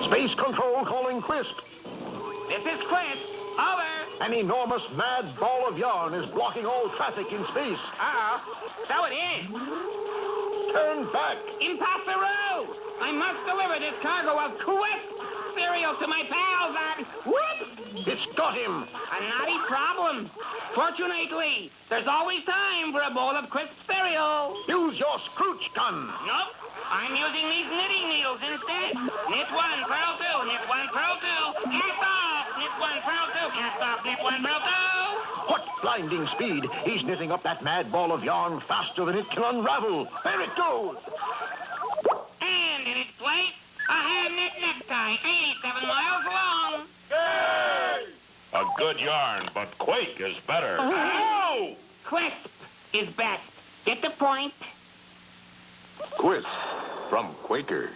Space Control calling Quisp. This is Quisp. Over. An enormous mad ball of yarn is blocking all traffic in space. Uh-oh. So it is. Turn back. Impossible! I must deliver this cargo of Quisp cereal to my pals and... Whoop! It's got him. A naughty problem. Fortunately, there's always time for a bowl of Quisp cereal. Use your scrooch gun. Nope. I'm using these knitting needles instead. Knit one, purl two, knit one, purl two, cast off, knit one, purl two, cast off, knit one, purl two. What blinding speed. He's knitting up that mad ball of yarn faster than it can unravel. There it goes. And in its place, a hand-knit necktie, 87 miles long. Yay! A good yarn, but Quake is better. Oh! Quisp is best. Get the point? Quisp from Quaker.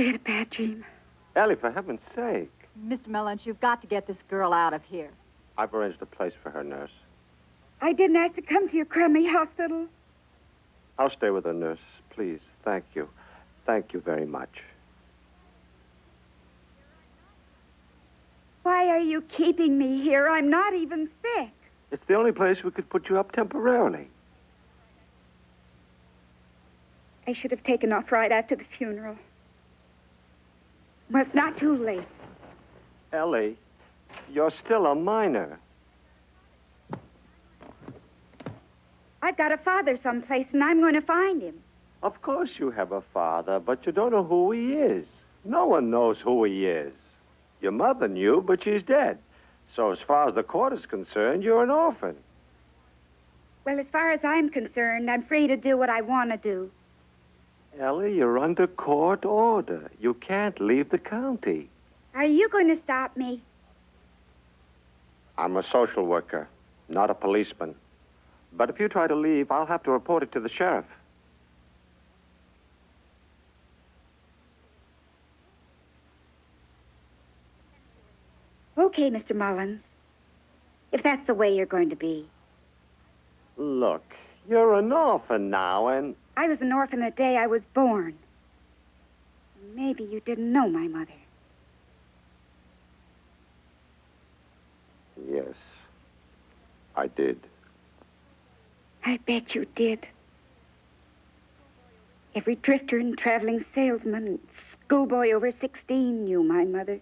I had a bad dream. Ellie, for heaven's sake. Mr. Mullins, you've got to get this girl out of here. I've arranged a place for her, nurse. I didn't ask to come to your crummy hospital. I'll stay with her, nurse. Please. Thank you. Thank you very much. Why are you keeping me here? I'm not even sick. It's the only place we could put you up temporarily. I should have taken off right after the funeral. Well, it's not too late. Ellie, you're still a minor. I've got a father someplace, and I'm going to find him. Of course you have a father, but you don't know who he is. No one knows who he is. Your mother knew, but she's dead. So as far as the court is concerned, you're an orphan. Well, as far as I'm concerned, I'm free to do what I want to do. Ellie, you're under court order. You can't leave the county. Are you going to stop me? I'm a social worker, not a policeman. But if you try to leave, I'll have to report it to the sheriff. Okay, Mr. Mullins. If that's the way you're going to be. Look, you're an orphan now, and... I was an orphan the day I was born. Maybe you didn't know my mother. Yes, I did. I bet you did. Every drifter and traveling salesman and schoolboy over 16 knew my mother.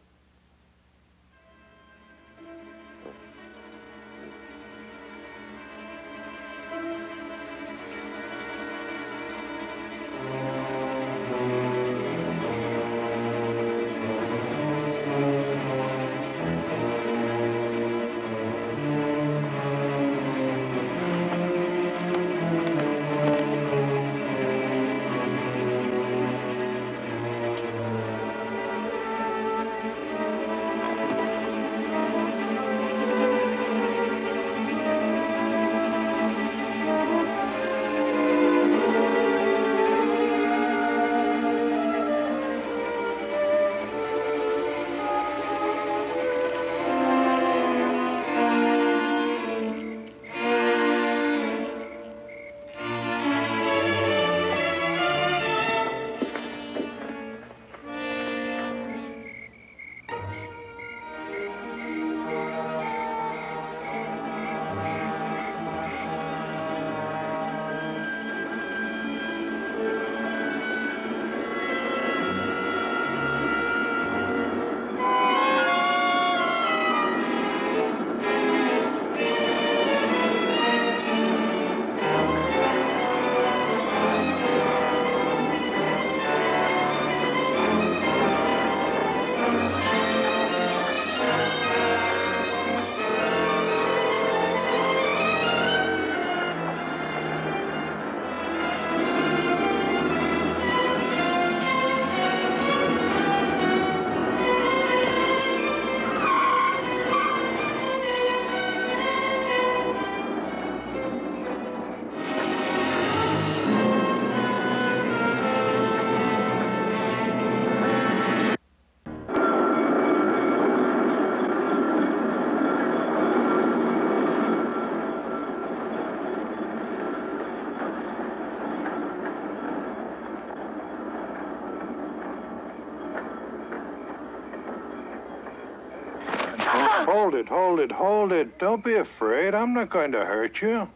Hold it. Don't be afraid. I'm not going to hurt you.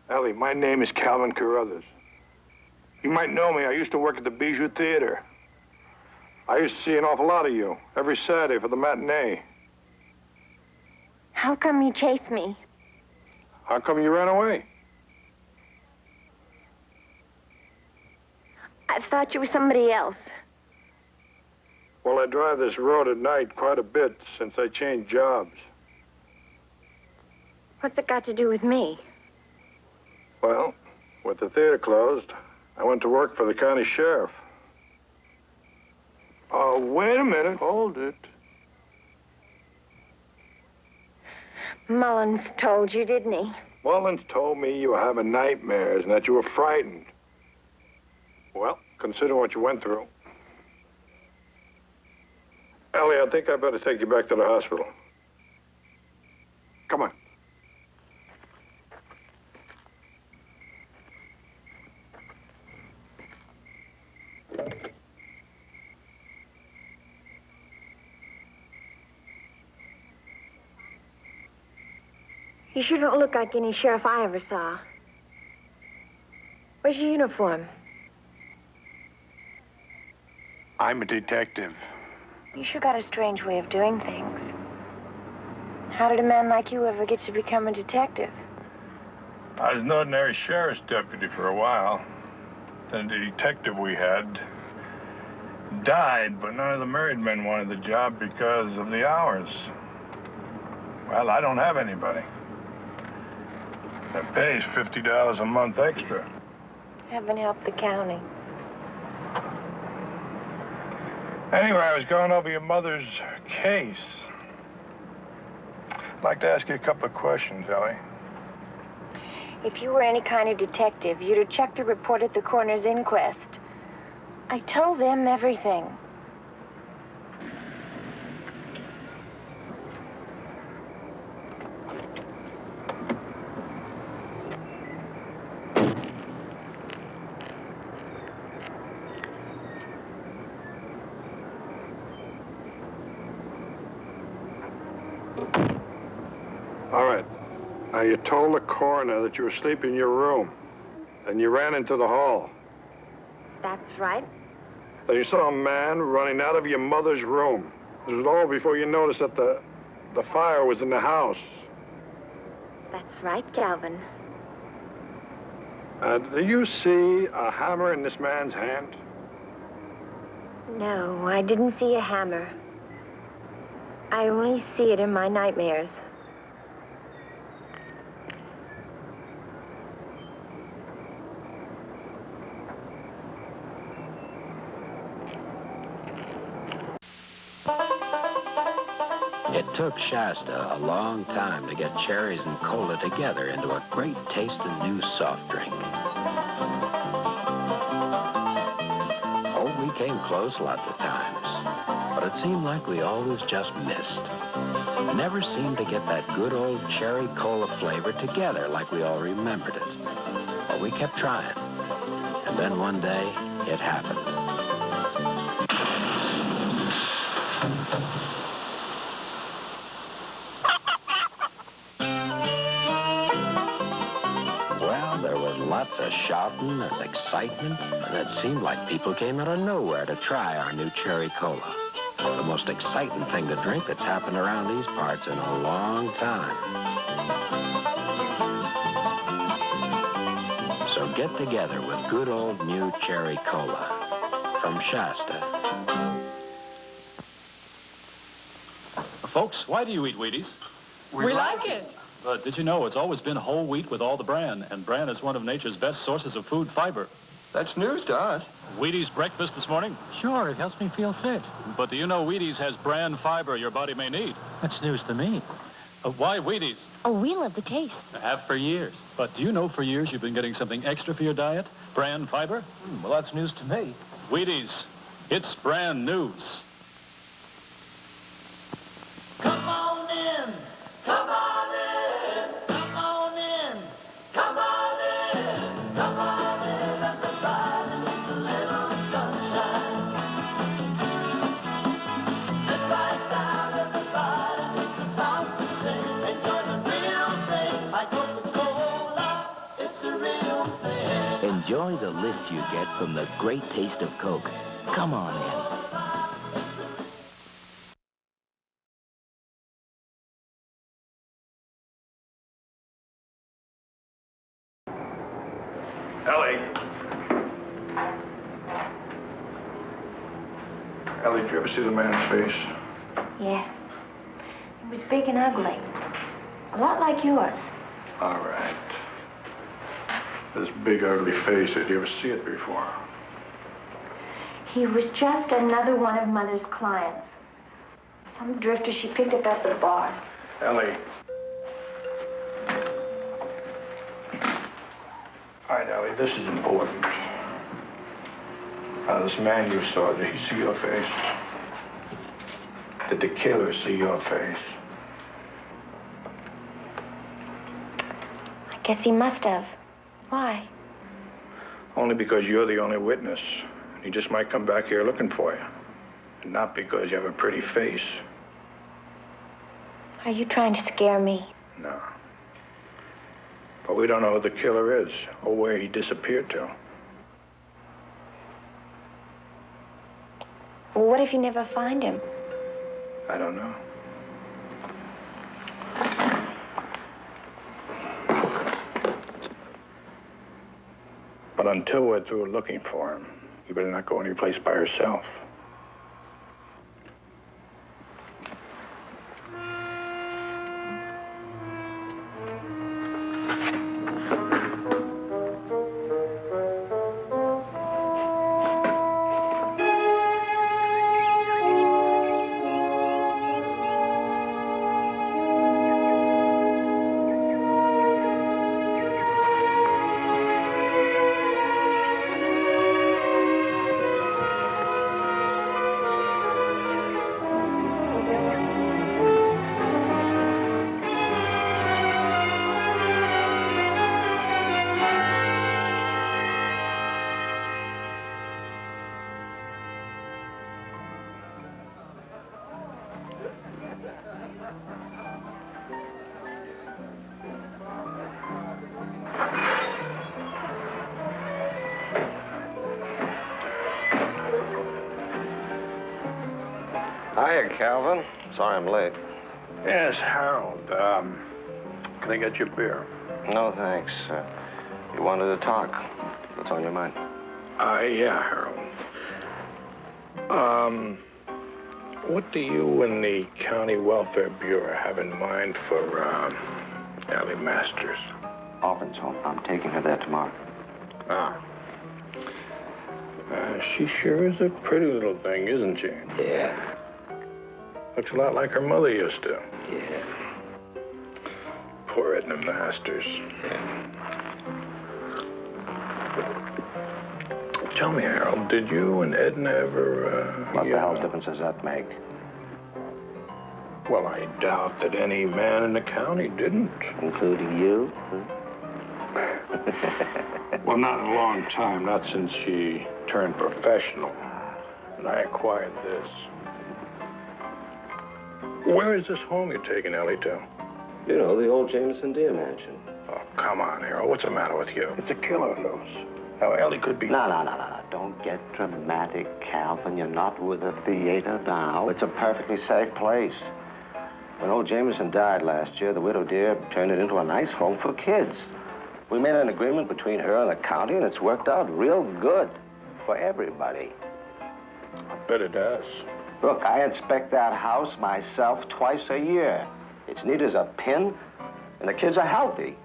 Ellie, my name is Calvin Carruthers. You might know me. I used to work at the Bijou Theater. I used to see an awful lot of you every Saturday for the matinee. How come you chased me? How come you ran away? I thought you were somebody else. Well, I drive this road at night quite a bit since I changed jobs. What's it got to do with me? Well, with the theater closed, I went to work for the county sheriff. Oh, wait a minute. Hold it. Mullins told you, didn't he? Mullins told me you were having nightmares and that you were frightened. Well, consider what you went through. Ellie, I think I better take you back to the hospital. Come on. You sure don't look like any sheriff I ever saw. Where's your uniform? I'm a detective. You sure got a strange way of doing things. How did a man like you ever get to become a detective? I was an ordinary sheriff's deputy for a while. Then the detective we had died, but none of the married men wanted the job because of the hours. Well, I don't have anybody. That pays $50 a month extra. Haven't helped the county. Anyway, I was going over your mother's case. I'd like to ask you a couple of questions, Ellie. If you were any kind of detective, you'd have checked the report at the coroner's inquest. I told them everything. All right. Now, you told the coroner that you were asleep in your room. Then you ran into the hall. That's right. Then you saw a man running out of your mother's room. This was all before you noticed that the fire was in the house. That's right, Calvin. Do you see a hammer in this man's hand? No, I didn't see a hammer. I only see it in my nightmares. It took Shasta a long time to get cherries and cola together into a great tasting new soft drink. Oh, we came close lots of times, but it seemed like we always just missed. Never seemed to get that good old cherry cola flavor together like we all remembered it. But we kept trying, and then one day, it happened. Lots of shouting and excitement, and it seemed like people came out of nowhere to try our new cherry cola. The most exciting thing to drink that's happened around these parts in a long time. So get together with good old new cherry cola from Shasta. Folks, why do you eat Wheaties? We like it. But did you know it's always been whole wheat with all the bran, and bran is one of nature's best sources of food fiber. That's news to us. Wheaties breakfast this morning? Sure, it helps me feel fit. But do you know Wheaties has bran fiber your body may need? That's news to me. Why Wheaties? Oh, we love the taste. I have for years. But do you know for years you've been getting something extra for your diet? Bran fiber? Well, that's news to me. Wheaties. It's brand news. Come on in. Come on in. Come on in. Come on in. Come on in. Everybody needs a little sunshine. Sit right down. Everybody needs a song to sing. Enjoy the real thing. Like Coca-Cola. It's a real thing. Enjoy the lift you get from the great taste of Coke. Come on in. Ellie, did you ever see the man's face? Yes. It was big and ugly. A lot like yours. All right. This big, ugly face, did you ever see it before? He was just another one of Mother's clients. Some drifter she picked up at the bar. Ellie. All right, Ellie, this is important. This man you saw, did he see your face? Did the killer see your face? I guess he must have. Why? Only because you're the only witness. He just might come back here looking for you. And not because you have a pretty face. Are you trying to scare me? No. But we don't know who the killer is or where he disappeared to. Well, what if you never find him? I don't know. But until we're through looking for him, you better not go anyplace by yourself. Hiya, Calvin. Sorry I'm late. Yes, Harold. Can I get you a beer? No, thanks. You wanted to talk. What's on your mind? Yeah, Harold. What do you and the County Welfare Bureau have in mind for, Ellie Masters? Orphan's home. I'm taking her there tomorrow. Ah. She sure is a pretty little thing, isn't she? Yeah. Looks a lot like her mother used to. Yeah. Poor Edna Masters. Yeah. Tell me, Harold, did you and Edna ever, What the hell difference does that make? Well, I doubt that any man in the county didn't. Including you? Well, not in a long time, not since she turned professional. And I acquired this. Where is this home you're taking Ellie to? You know, the old Jameson Deer mansion. Oh, come on, Harold. What's the matter with you? It's a killer loose. Now, Ellie could be... No. Don't get dramatic, Calvin. You're not with a theater now. It's a perfectly safe place. When old Jameson died last year, the widow Deer turned it into a nice home for kids. We made an agreement between her and the county, and it's worked out real good for everybody. I bet it does. Look, I inspect that house myself twice a year. It's neat as a pin, and the kids are healthy.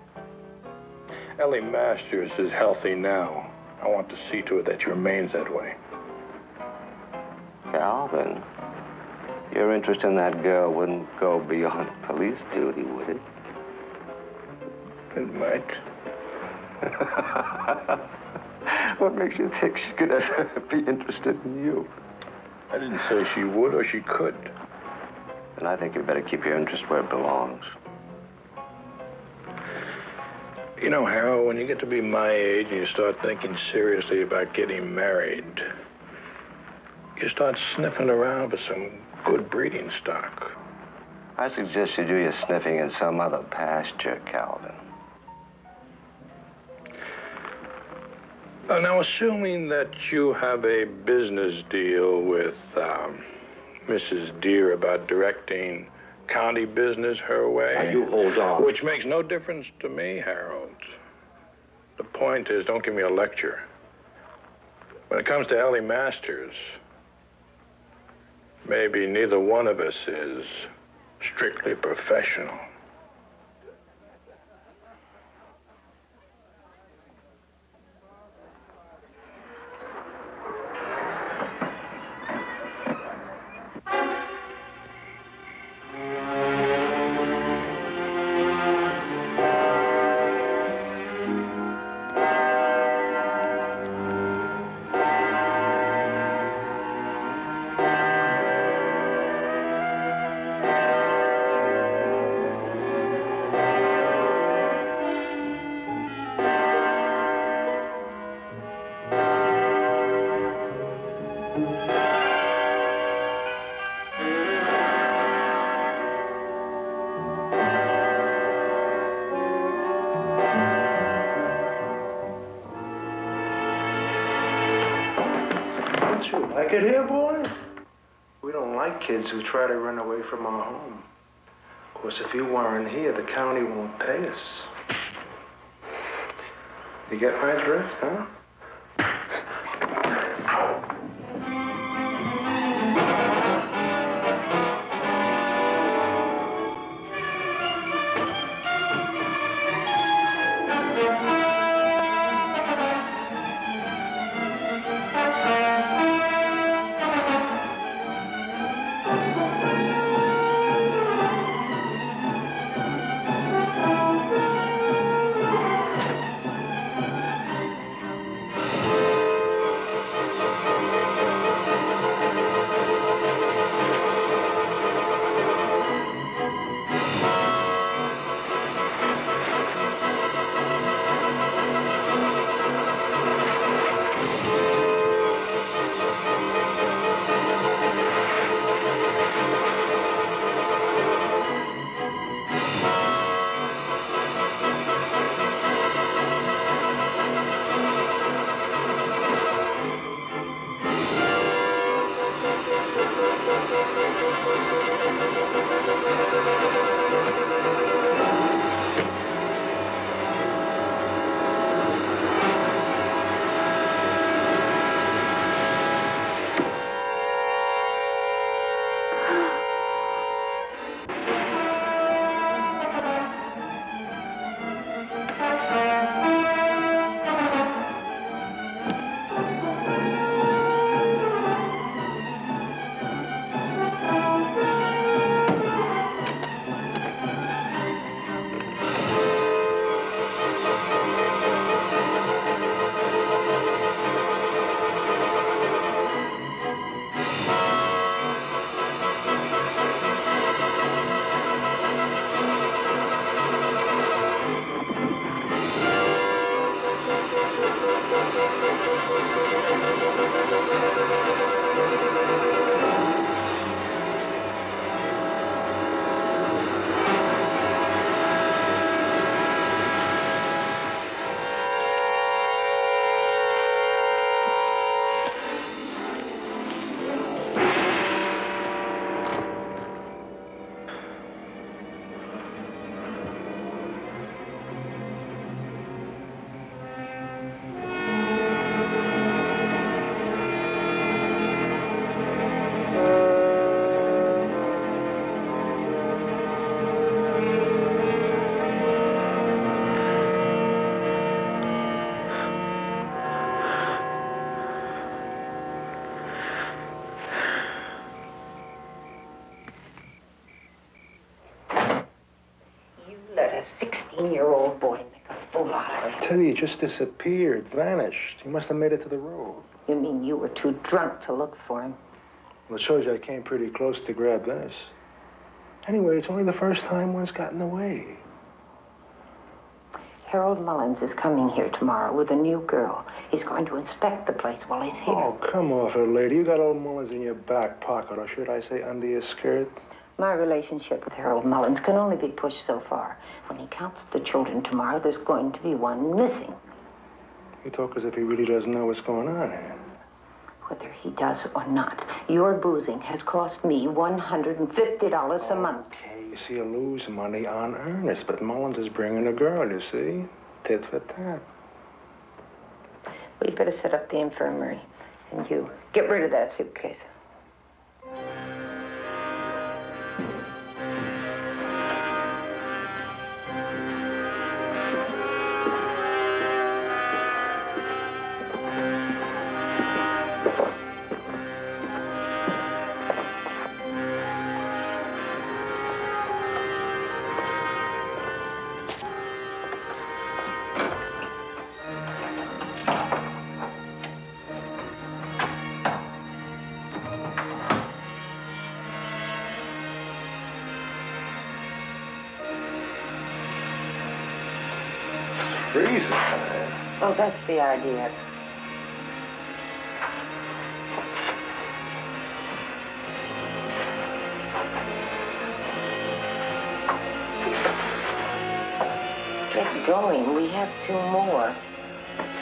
Ellie Masters is healthy now. I want to see to it that she remains that way. Calvin, your interest in that girl wouldn't go beyond police duty, would it? It might. What makes you think she could ever be interested in you? I didn't say she would or she could. And I think you better keep your interest where it belongs. You know, Harold, when you get to be my age and you start thinking seriously about getting married, you start sniffing around for some good breeding stock. I suggest you do your sniffing in some other pasture, Calvin. Now, assuming that you have a business deal with Mrs. Deer about directing county business her way. Now, you hold on. Which makes no difference to me, Harold. The point is, don't give me a lecture. When it comes to Ellie Masters, maybe neither one of us is strictly professional. Like it here, boy? We don't like kids who try to run away from our home. Of course, if you weren't here, the county won't pay us. You get my drift, huh? Let a 16-year-old boy make a fool out of I tell you, he just disappeared, vanished. He must have made it to the road. you. You mean you were too drunk to look for him? Well, it shows you I came pretty close to grab this. Anyway, it's only the first time one's gotten away. Harold Mullins is coming here tomorrow with a new girl. He's going to inspect the place while he's here. Oh, come off it, lady. You got old Mullins in your back pocket, or should I say under your skirt? My relationship with Harold Mullins can only be pushed so far. When he counts the children tomorrow, there's going to be one missing. You talk as if he really doesn't know what's going on here. Whether he does or not, your boozing has cost me $150 a month. Okay, you see, you lose money on earnest, but Mullins is bringing a girl, you see? Tit for tat. Well, you better set up the infirmary. And you, get rid of that suitcase. Freezing. Oh, that's the idea. Get going. We have 2 more.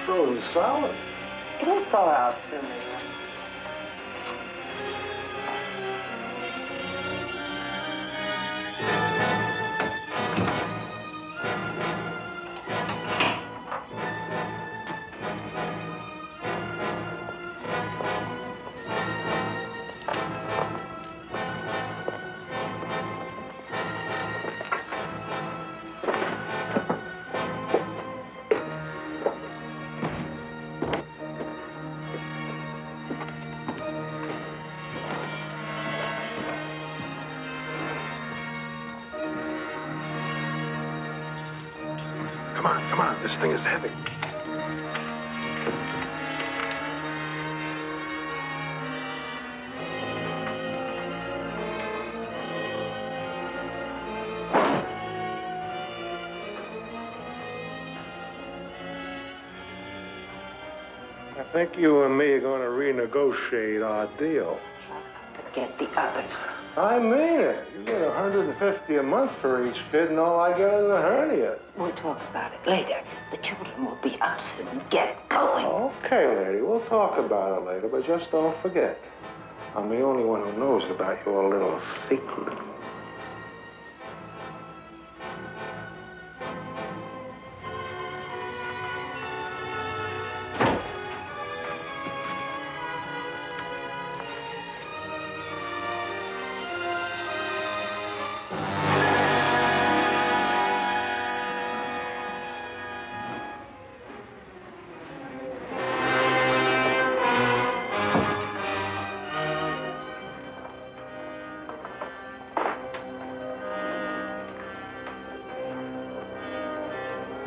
Oh, solid. It'll thaw out soon enough. Come on, come on. This thing is heavy. I think you and me are going to renegotiate our deal. Forget the others. I mean it. You get $150 a month for each kid, and all I get is a hernia. We'll talk about it later. The children will be up soon. Get going. Okay, lady. We'll talk about it later, but just don't forget. I'm the only one who knows about your little secret.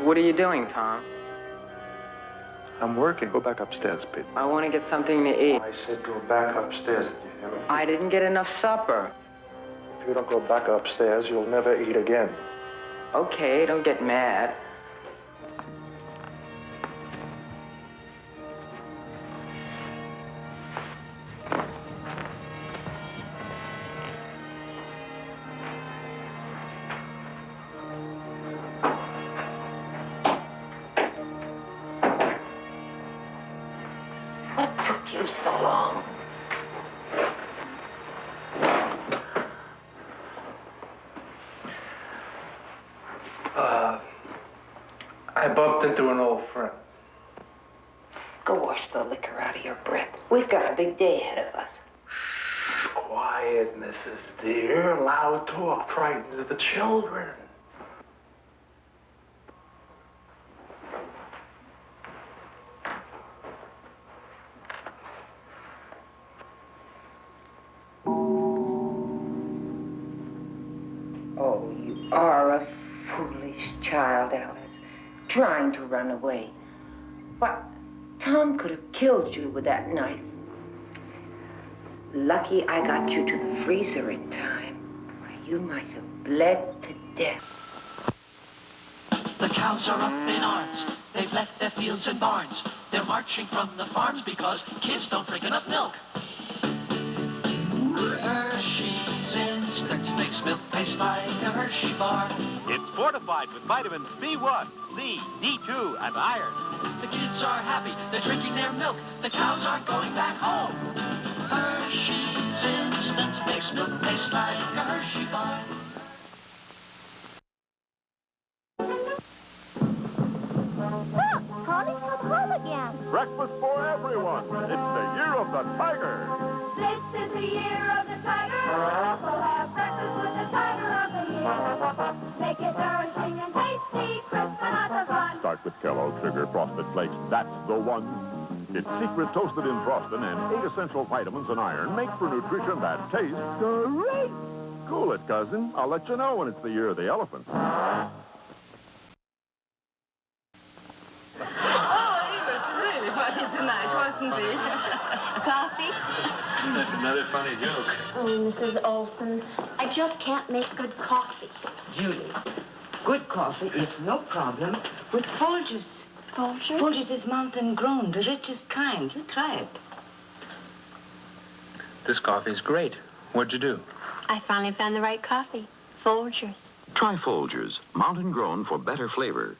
What are you doing, Tom? I'm working. Go back upstairs, Pete. I want to get something to eat. I said go back upstairs. Did you hear me? I didn't get enough supper. If you don't go back upstairs, you'll never eat again. Okay, don't get mad. What took you so long? I bumped into an old friend. Go wash the liquor out of your breath. We've got a big day ahead of us. Quiet, Mrs. Dear. Loud talk frightens the children. Oh, you are a foolish child, Alice. Trying to run away. What? Tom could have killed you with that knife. Lucky I got you to the freezer in time, or you might have bled to death. The cows are up in arms. They've left their fields and barns. They're marching from the farms because kids don't drink enough milk. Hershey's Instant makes milk taste like a Hershey bar. It's fortified with vitamins B1, C, D2, and iron. The kids are happy. They're drinking their milk. The cows aren't going back home. Hershey's Instant makes milk taste like a Hershey bar. Look, Connie's come home again. Breakfast for everyone. It's the year of the tiger. This is the year of the tiger. We'll have breakfast with the tiger of the year. Make it nourishing and tasty, crisp and lots of fun. Start with Kellogg's Sugar Frosted Flakes. That's the one. Its secret toasted in frosting and 8 essential vitamins and iron make for nutrition that tastes great. Cool it, cousin. I'll let you know when it's the year of the elephant. Coffee? That's another funny joke. Oh, Mrs. Olson, I just can't make good coffee. Julie, good coffee is no problem with Folgers. Folgers? Folgers is mountain grown, the richest kind. You try it. This coffee's great. What'd you do? I finally found the right coffee. Folgers. Try Folgers, mountain grown for better flavor.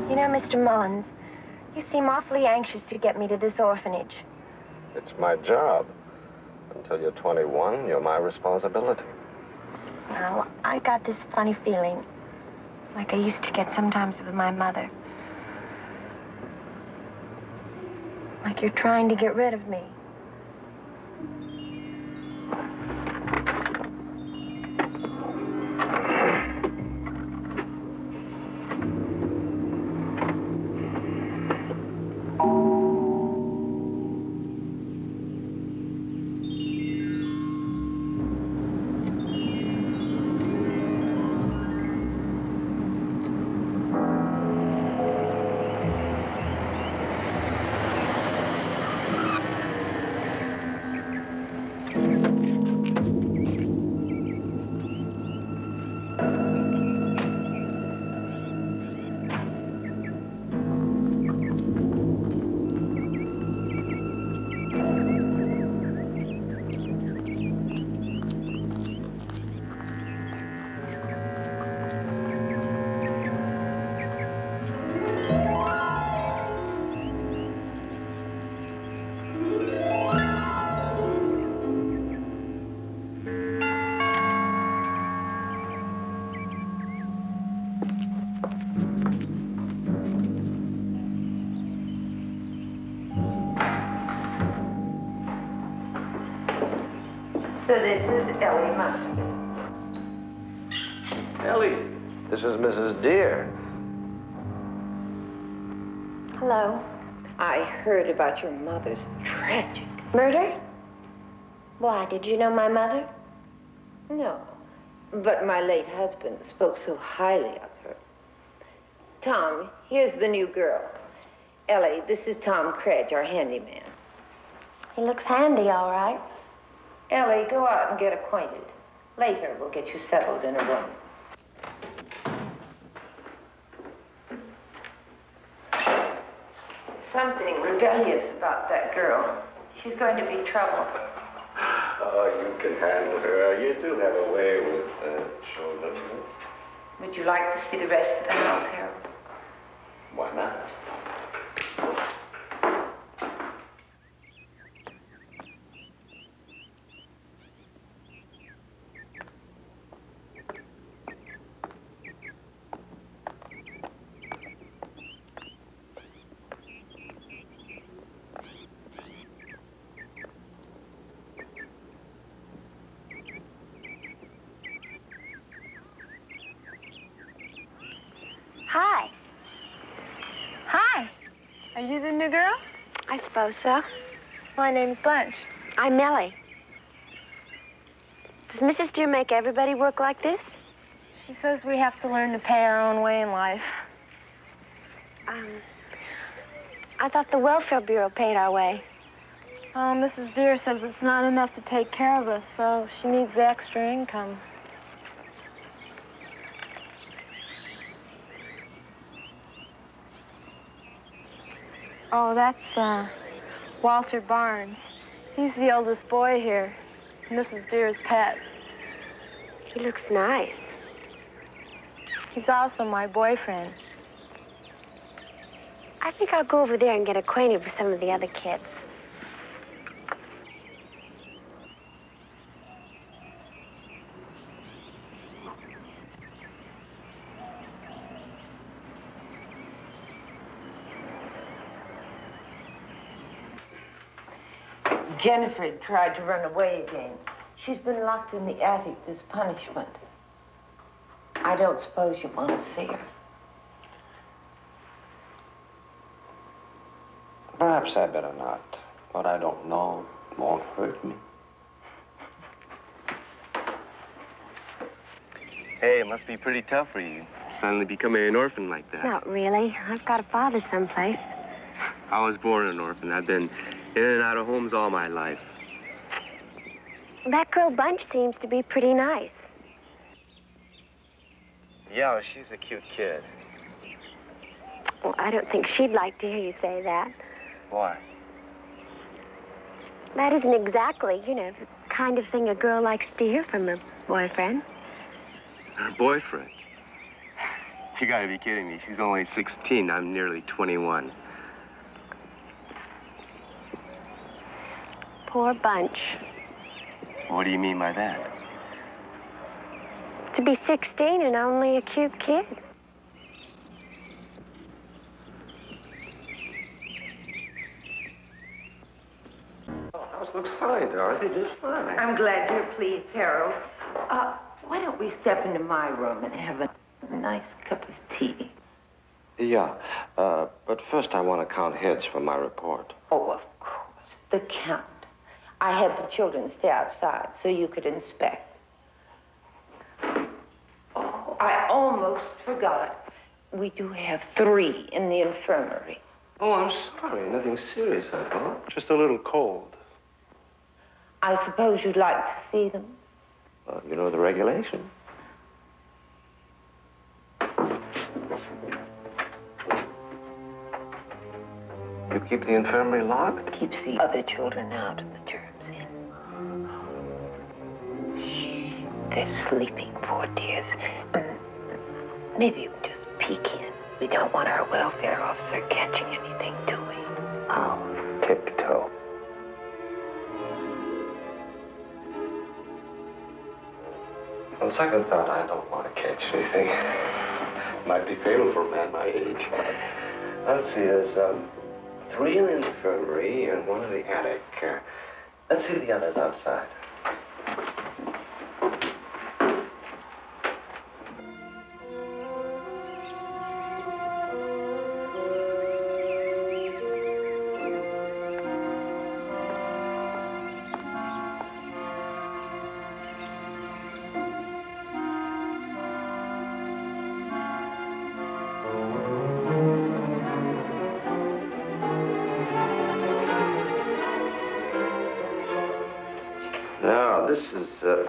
You know, Mr. Mullins, You seem awfully anxious to get me to this orphanage. It's my job. Until you're 21, you're my responsibility. Well, I got this funny feeling, like I used to get sometimes with my mother. Like you're trying to get rid of me. So this is Ellie Mustard. Ellie, this is Mrs. Deere. Hello. I heard about your mother's tragic. Murder? Why, did you know my mother? No, but my late husband spoke so highly of her. Tom, here's the new girl. Ellie, this is Tom Credge, our handyman. He looks handy, all right. Ellie, go out and get acquainted. Later, we'll get you settled in a room. Something rebellious about that girl. She's going to be trouble. Oh, you can handle her. You do have a way with children. Would you like to see the rest of the house, Harold? Why not? Hi. Hi. Are you the new girl? I suppose so. My name's Blanche. I'm Mellie. Does Mrs. Deere make everybody work like this? She says we have to learn to pay our own way in life. I thought the Welfare Bureau paid our way. Oh, Mrs. Deere says it's not enough to take care of us, so she needs the extra income. Oh, that's, Walter Barnes. He's the oldest boy here. Mrs. Deere's pet. He looks nice. He's also my boyfriend. I think I'll go over there and get acquainted with some of the other kids. Jennifer tried to run away again. She's been locked in the attic as punishment. I don't suppose you want to see her. Perhaps I better not. What I don't know won't hurt me. Hey, it must be pretty tough for you, suddenly becoming an orphan like that. Not really. I've got a father someplace. I was born an orphan. I've been in and out of homes all my life. That girl Bunch seems to be pretty nice. Yeah, she's a cute kid. Well, I don't think she'd like to hear you say that. Why? That isn't exactly, you know, the kind of thing a girl likes to hear from her boyfriend. Her boyfriend? You gotta be kidding me. She's only 16. I'm nearly 21. poor bunch. What do you mean by that? To be 16 and only a cute kid. House looks fine, Dorothy, just fine. I'm glad you're pleased, Harold. Why don't we step into my room and have a nice cup of tea? Yeah, but first I want to count heads for my report. Oh, of course. The count. I had the children stay outside so you could inspect. Oh, I almost forgot. We do have 3 in the infirmary. Oh, I'm sorry. Nothing serious, I thought. Just a little cold. I suppose you'd like to see them? Well, you know the regulation. You keep the infirmary locked? Keeps the other children out and the germs in. Shh. They're sleeping, poor dears. Maybe you can just peek in. We don't want our welfare officer catching anything, do we? I'll tiptoe. On second thought, I don't want to catch anything. Might be fatal for a man my age. Let's see, there's 3 in the infirmary and 1 in the attic. Let's see the others outside.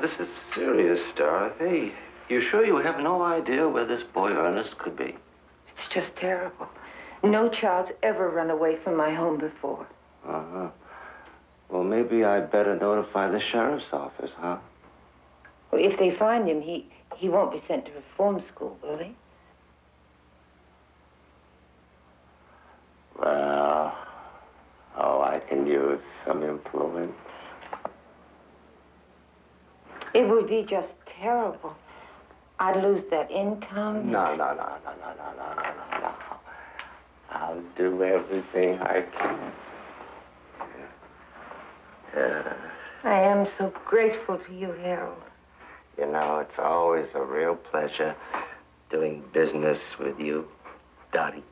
This is serious, Dorothy. You sure you have no idea where this boy Ernest could be? It's just terrible. No child's ever run away from my home before. Uh-huh. Well, maybe I'd better notify the sheriff's office, huh? Well, if they find him, he won't be sent to reform school, will he? Well, I can use some influence. It would be just terrible. I'd lose that income. No. I'll do everything I can. I am so grateful to you, Harold. You know, it's always a real pleasure doing business with you, Dottie.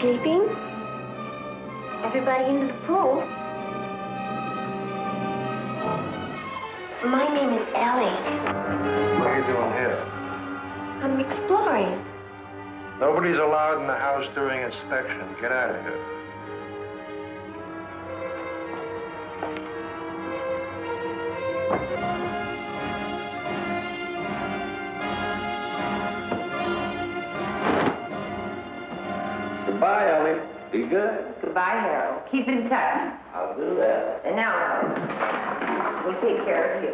Sleeping? Everybody into the pool? My name is Ellie. What are you doing here? I'm exploring. Nobody's allowed in the house during inspection. Get out of here. Goodbye, Ellie. Be good. Goodbye, Harold. Keep in touch. I'll do that. And now, we'll take care of you.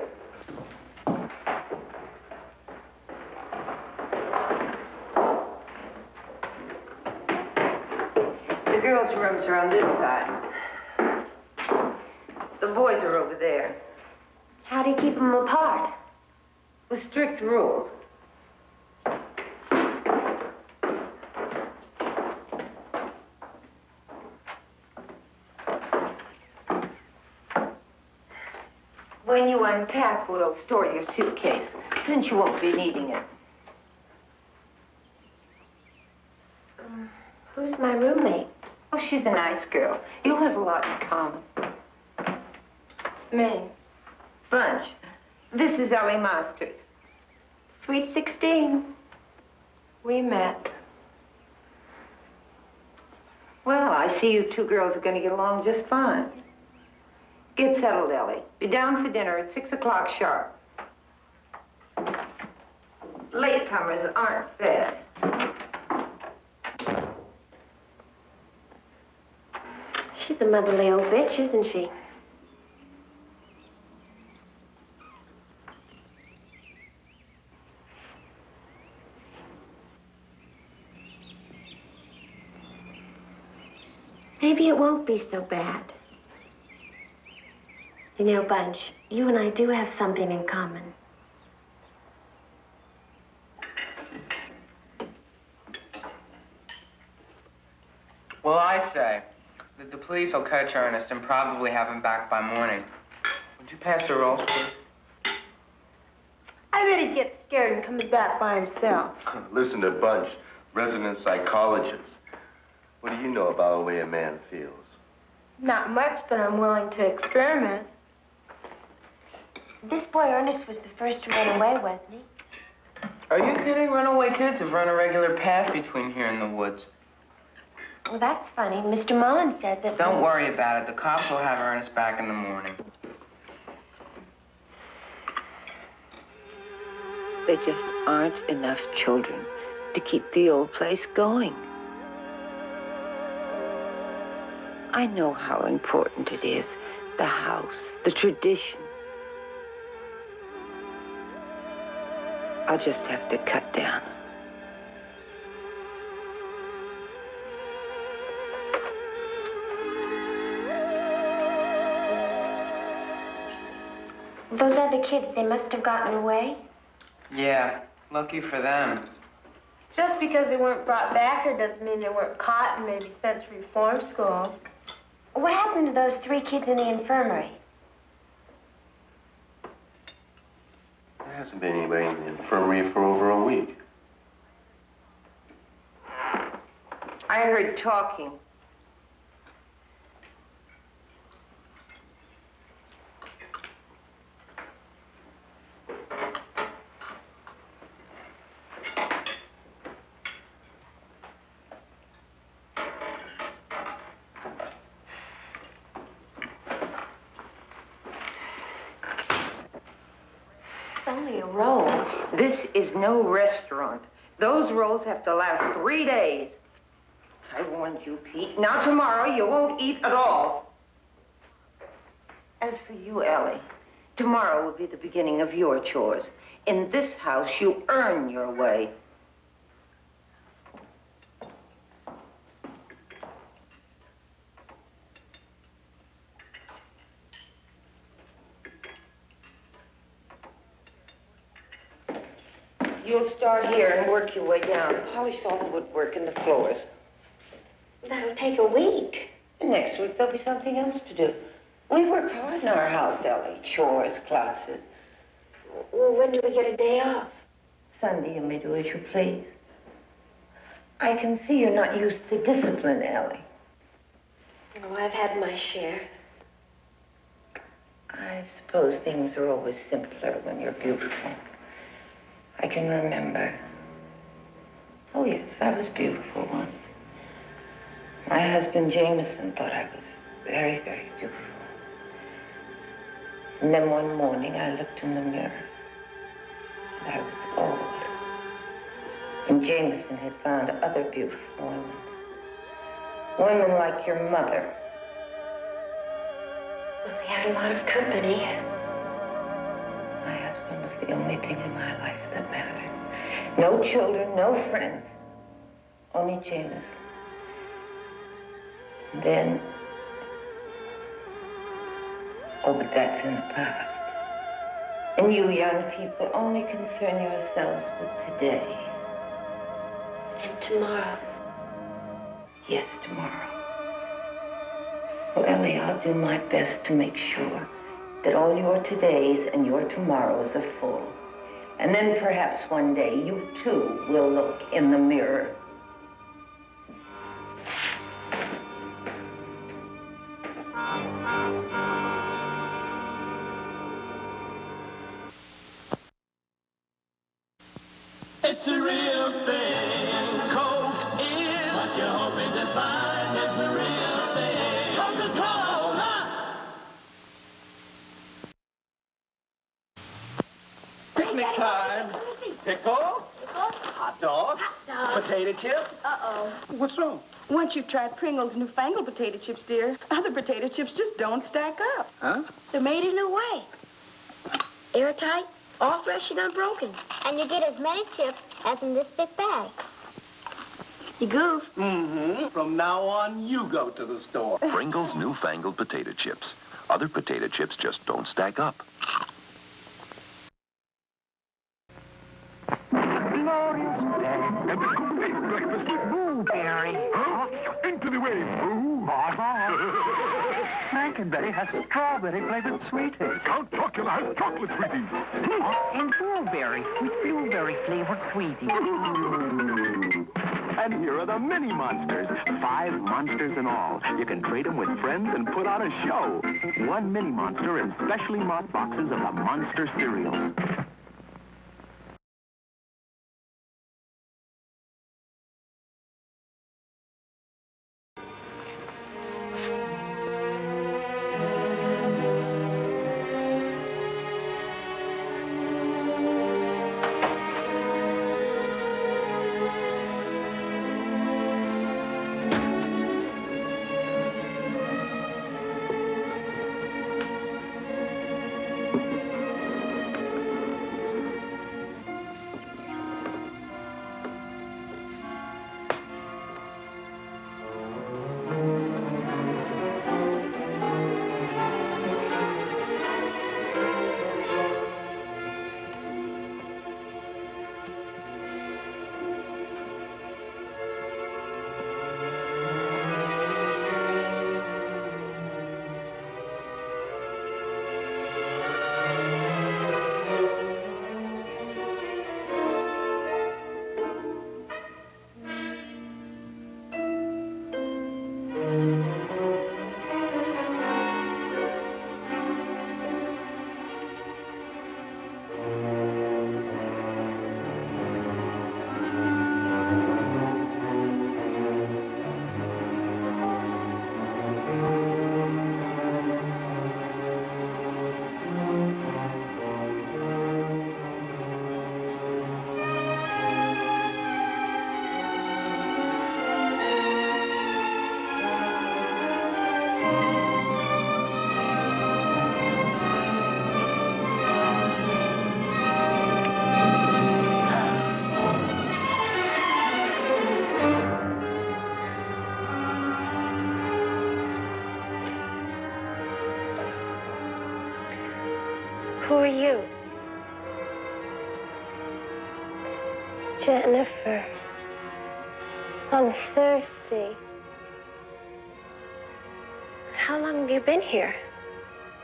The girls' rooms are on this side. The boys are over there. How do you keep them apart? With strict rules. When you unpack, we'll store your suitcase, since you won't be needing it. Who's my roommate? Oh, she's a nice girl. You'll have a lot in common. Me. Bunch. This is Ellie Masters. Sweet 16. We met. Well, I see you two girls are going to get along just fine. Get settled, Ellie. Be down for dinner at 6 o'clock sharp. Latecomers aren't fed. She's a motherly old bitch, isn't she? Maybe it won't be so bad. You know, Bunch, you and I do have something in common. Well, I say that the police will catch Ernest and probably have him back by morning. Would you pass the rolls, please? I bet he'd get scared and come back by himself. Listen to Bunch, resident psychologist. What do you know about the way a man feels? Not much, but I'm willing to experiment. This boy Ernest was the first to run away, wasn't he? Are you kidding? Runaway kids have run a regular path between here and the woods. Well, that's funny. Mr. Mullen said that... Don't worry about it. The cops will have Ernest back in the morning. There just aren't enough children to keep the old place going. I know how important it is. The house, the tradition. I'll just have to cut down. Those other kids, they must have gotten away. Yeah, lucky for them. Just because they weren't brought back here doesn't mean they weren't caught and maybe sent to reform school. What happened to those 3 kids in the infirmary? There hasn't been anybody in the infirmary for over a week. I heard talking. Only a roll. This is no restaurant. Those rolls have to last 3 days. I warned you, Pete. Now tomorrow you won't eat at all. As for you, Ellie, tomorrow will be the beginning of your chores. In this house, you earn your way. You'll start here and work your way down. Polish all the woodwork and the floors. That'll take a week. And next week, there'll be something else to do. We work hard in our house, Ellie. Chores, classes. Well, when do we get a day off? Sunday, you may do as you please. I can see you're not used to discipline, Ellie. Oh, I've had my share. I suppose things are always simpler when you're beautiful. I can remember. Oh, yes, I was beautiful once. My husband, Jameson, thought I was very, very beautiful. And then one morning, I looked in the mirror. And I was old. And Jameson had found other beautiful women. Women like your mother. Well, we had a lot of company. My husband was the only thing in my life that mattered. No children, no friends. Only Jameson. Then... oh, but that's in the past. And you young people only concern yourselves with today. And tomorrow. Yes, tomorrow. Well, Ellie, I'll do my best to make sure that all your todays and your tomorrows are full. And then perhaps one day you too will look in the mirror. It's the real thing. Coke is what you're hoping to find. It's the real thing. Coca-Cola. Picnic time. Pickle, hot dog, potato chips. Uh-oh. What's wrong? Once you've tried Pringles' newfangled potato chips, dear, other potato chips just don't stack up. Huh? They're made a new way. Airtight, all fresh and unbroken. And you get as many chips as in this big bag. You goof. Mm-hmm. From now on, you go to the store. Pringles newfangled potato chips. Other potato chips just don't stack up. Glorious day. And a complete breakfast with blueberry. Huh? Into the way, Boo. Frankenberry has strawberry flavored sweeties. Count Chocula has chocolate sweeties. And blueberry with blueberry flavored sweeties. And here are the mini monsters. 5 monsters in all. You can trade them with friends and put on a show. 1 mini monster in specially marked boxes of the Monster cereal. Who are you? Jennifer. I'm thirsty. How long have you been here?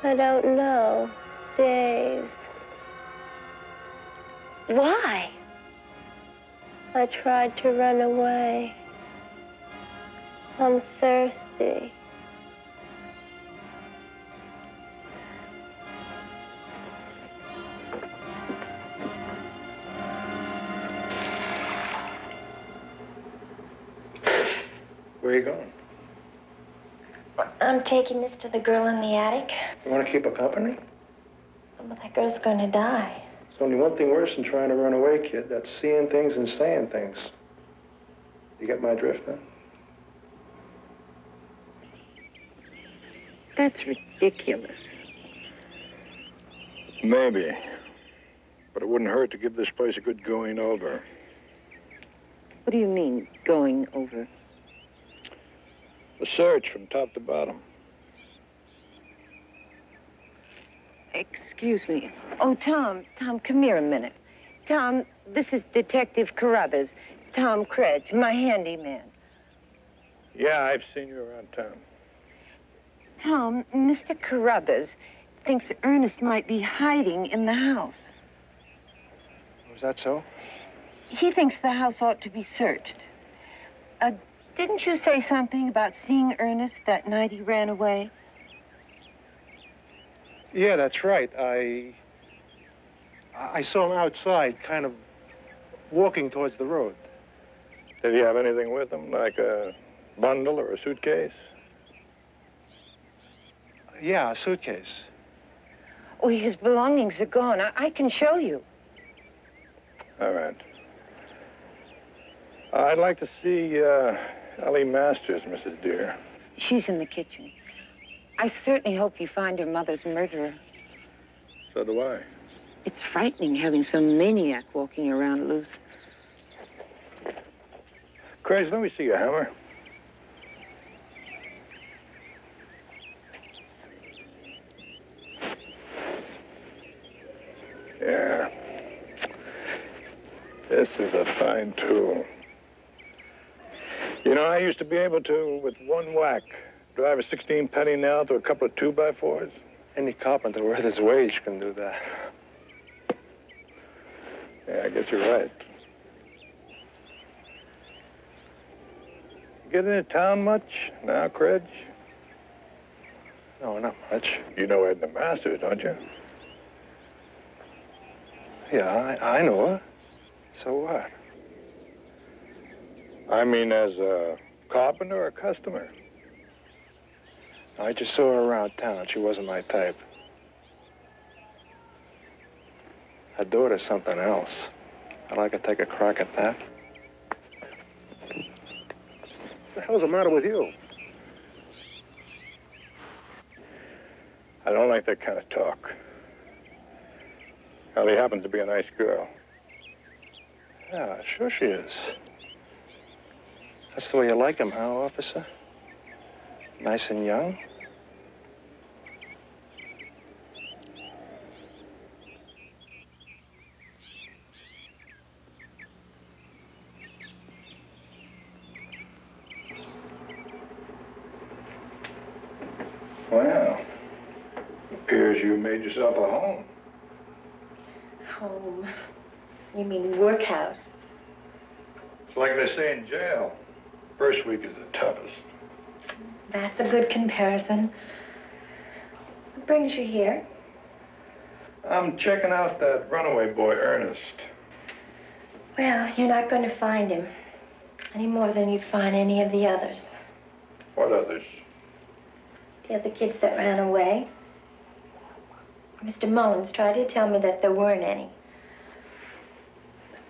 I don't know. Days. Why? I tried to run away. I'm thirsty. Where are you going? I'm taking this to the girl in the attic. You want to keep her company? But that girl's going to die. There's only one thing worse than trying to run away, kid. That's seeing things and saying things. You get my drift, huh? That's ridiculous. Maybe. But it wouldn't hurt to give this place a good going over. What do you mean, going over? The search from top to bottom. Excuse me. Oh, Tom, come here a minute. Tom, this is Detective Carruthers. Tom Credge, my handyman. Yeah, I've seen you around town. Tom, Mr. Carruthers thinks Ernest might be hiding in the house. Was that so? He thinks the house ought to be searched. Didn't you say something about seeing Ernest that night he ran away? Yeah, that's right. I saw him outside, kind of walking towards the road. Did he have anything with him, like a bundle or a suitcase? Yeah, a suitcase. Oh, his belongings are gone. I can show you. All right. I'd like to see Ellie Masters, Mrs. Deere. She's in the kitchen. I certainly hope you find her mother's murderer. So do I. It's frightening having some maniac walking around loose. Craig, let me see your hammer. Yeah. This is a fine tool. You know, I used to be able to, with one whack, drive a 16-penny nail to a couple of 2x4s. Any carpenter worth his wage can do that. Yeah, I guess you're right. You get into town much now, Craig? No, not much. You know Edna Masters, don't you? Yeah, I know her. So what? I mean, as a carpenter or a customer? I just saw her around town. She wasn't my type. Her daughter's something else. I'd like to take a crack at that. What the hell's the matter with you? I don't like that kind of talk. Ellie happens to be a nice girl. Yeah, sure she is. That's the way you like him, huh, officer? Nice and young? Well, appears you made yourself a home. Home? You mean workhouse? It's like they say in jail. First week is the toughest. That's a good comparison. What brings you here? I'm checking out that runaway boy, Ernest. Well, you're not going to find him any more than you'd find any of the others. What others? The other kids that ran away. Mr. Mullins tried to tell me that there weren't any.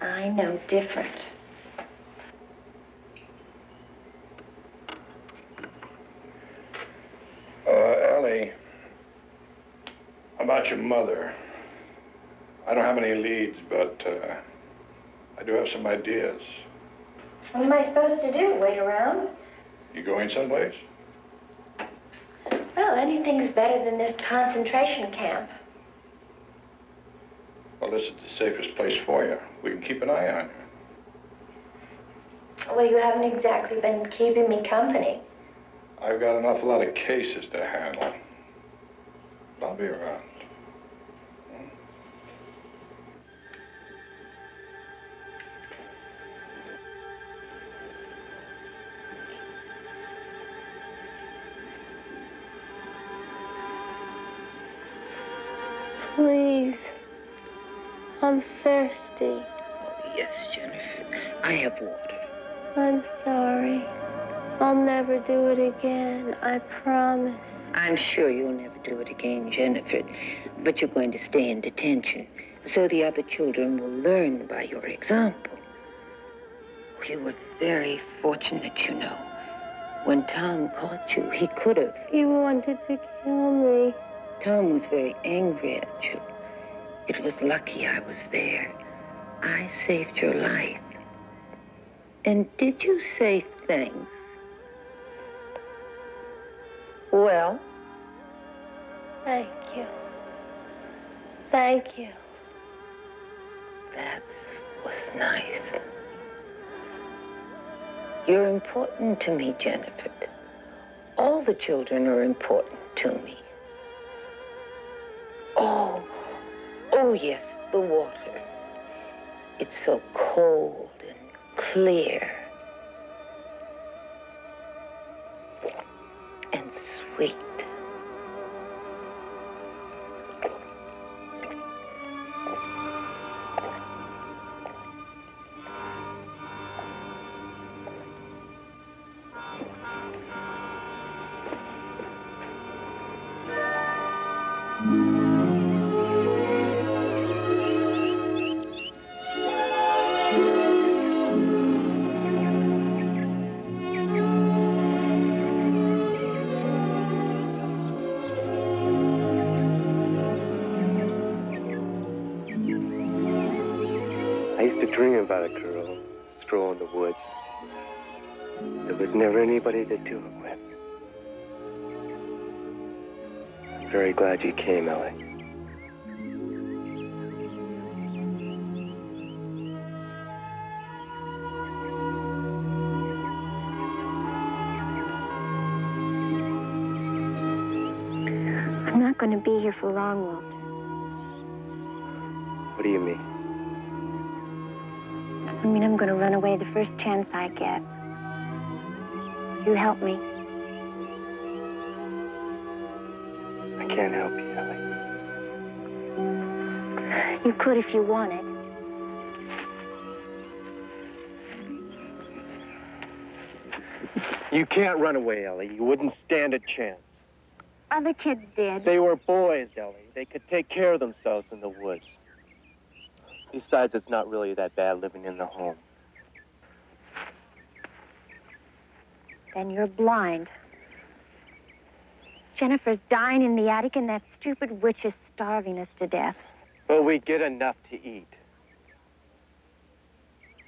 I know different. Ellie, about your mother. I don't have any leads, but I do have some ideas. What am I supposed to do? Wait around? You going someplace? Well, anything's better than this concentration camp. Well, this is the safest place for you. We can keep an eye on you. Well, you haven't exactly been keeping me company. I've got an awful lot of cases to handle. But I'll be around. Please. I'm thirsty. Oh, yes, Jennifer. I have water. I'm sorry. I'll never do it again. I promise. I'm sure you'll never do it again, Jennifer. But you're going to stay in detention, so the other children will learn by your example. You were very fortunate, you know. When Tom caught you, he could have. He wanted to kill me. Tom was very angry at you. It was lucky I was there. I saved your life. And did you say thanks? Well? Thank you. Thank you. That was nice. You're important to me, Jennifer. All the children are important to me. Oh, yes, the water. It's so cold and clear. And sweet. dream about a girl strolling the woods. There was never anybody to do it with. I'm very glad you came, Ellie. I'm not going to be here for long, Walter. What do you mean? I mean, I'm going to run away the first chance I get. You help me. I can't help you, Ellie. You could if you wanted. You can't run away, Ellie. You wouldn't stand a chance. Other kids did. They were boys, Ellie. They could take care of themselves in the woods. Besides, it's not really that bad living in the home. Then you're blind. Jennifer's dying in the attic, and that stupid witch is starving us to death. Well, we get enough to eat.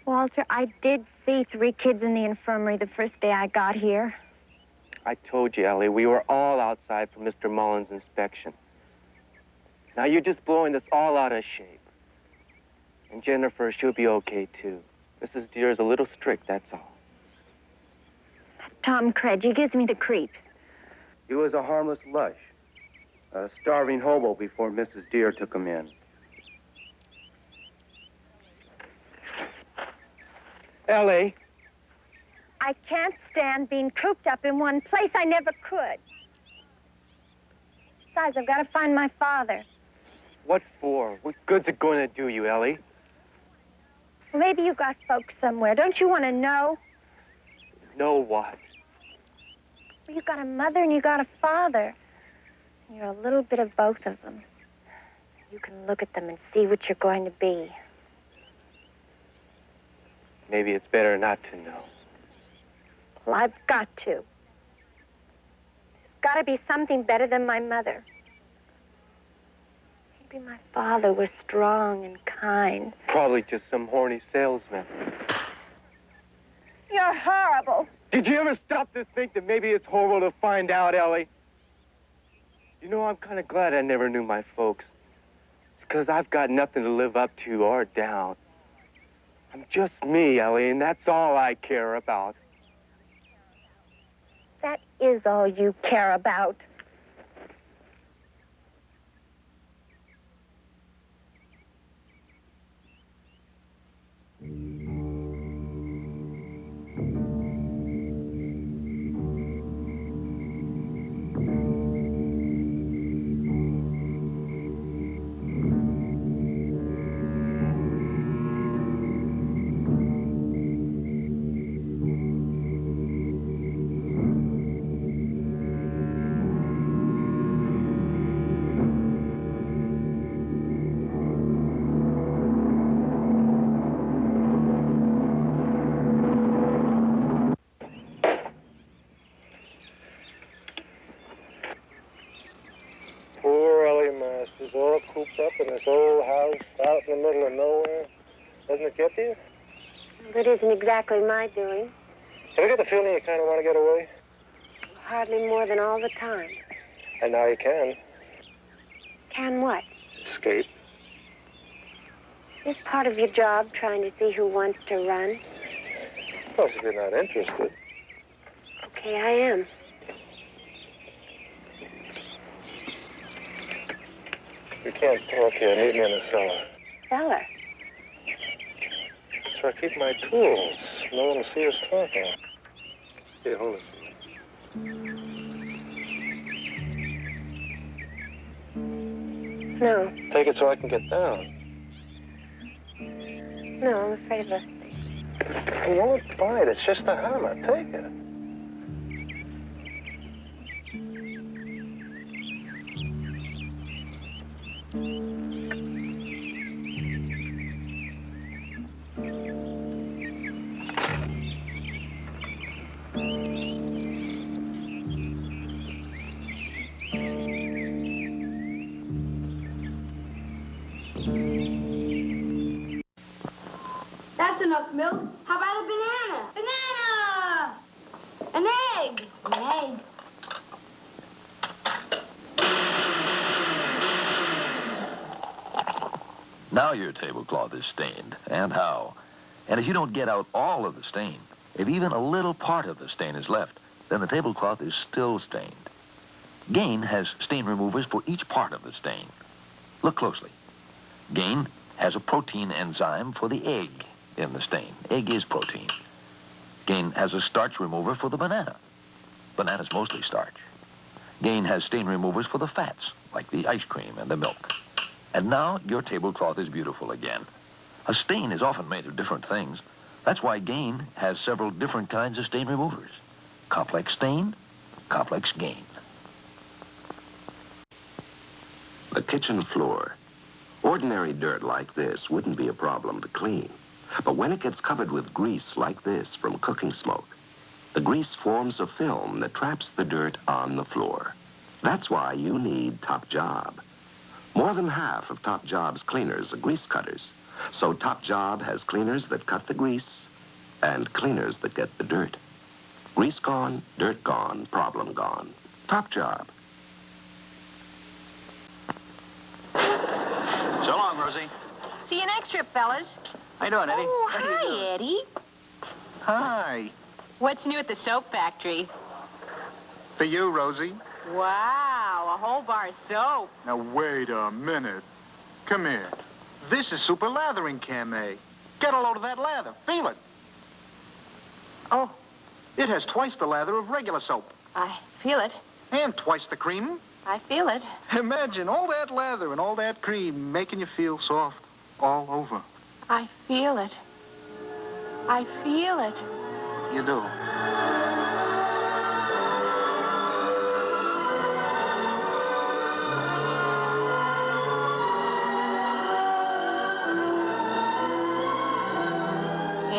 Walter, I did see 3 kids in the infirmary the first day I got here. I told you, Ellie, we were all outside for Mr. Mullins' inspection. Now you're just blowing this all out of shape. And Jennifer, she'll be okay, too. Mrs. Deere is a little strict, that's all. Tom Credge, he gives me the creeps. He was a harmless lush. A starving hobo before Mrs. Deere took him in. Ellie. I can't stand being cooped up in one place. I never could. Besides, I've got to find my father. What for? What good's it going to do you, Ellie? Well, maybe you got folks somewhere. Don't you want to know? Know what? Well, you got a mother and you got a father. You're a little bit of both of them. You can look at them and see what you're going to be. Maybe it's better not to know. Well, I've got to. There's got to be something better than my mother. Maybe my father was strong and kind. Probably just some horny salesman. You're horrible. Did you ever stop to think that maybe it's horrible to find out, Ellie? You know, I'm kind of glad I never knew my folks. It's because I've got nothing to live up to or down. I'm just me, Ellie, and that's all I care about. That is all you care about. Is all cooped up in this old house out in the middle of nowhere. Doesn't it get to you? That isn't exactly my doing. Have you get the feeling you kind of want to get away? Hardly more than all the time. And now you can. Can what? Escape. Is part of your job trying to see who wants to run? Of course, if you're not interested. Okay, I am. You can't talk here. Meet me in the cellar. Cellar? That's where I keep my tools. No one will see us talking. Here, hold it. No. Take it so I can get down. No, I'm afraid of this thing. It won't bite. It's just a hammer. Take it. Now your tablecloth is stained, and how? And if you don't get out all of the stain, if even a little part of the stain is left, then the tablecloth is still stained. Gain has stain removers for each part of the stain. Look closely. Gain has a protein enzyme for the egg in the stain. Egg is protein. Gain has a starch remover for the banana. Banana's mostly starch. Gain has stain removers for the fats, like the ice cream and the milk. And now your tablecloth is beautiful again. A stain is often made of different things. That's why Gain has several different kinds of stain removers. Complex stain, complex gain. The kitchen floor. Ordinary dirt like this wouldn't be a problem to clean. But when it gets covered with grease like this from cooking smoke, the grease forms a film that traps the dirt on the floor. That's why you need Top Job. More than half of Top Job's cleaners are grease cutters. So Top Job has cleaners that cut the grease and cleaners that get the dirt. Grease gone, dirt gone, problem gone. Top Job. So long, Rosie. See you next trip, fellas. How you doing, Eddie? Oh, How you hi, doing? Eddie. Hi. What's new at the soap factory? For you, Rosie. Wow, a whole bar of soap. Now, wait a minute. Come here. This is super lathering, Cam-A. Get a load of that lather. Feel it. Oh. It has twice the lather of regular soap. I feel it. And twice the cream. I feel it. Imagine all that lather and all that cream making you feel soft all over. I feel it. I feel it. You do.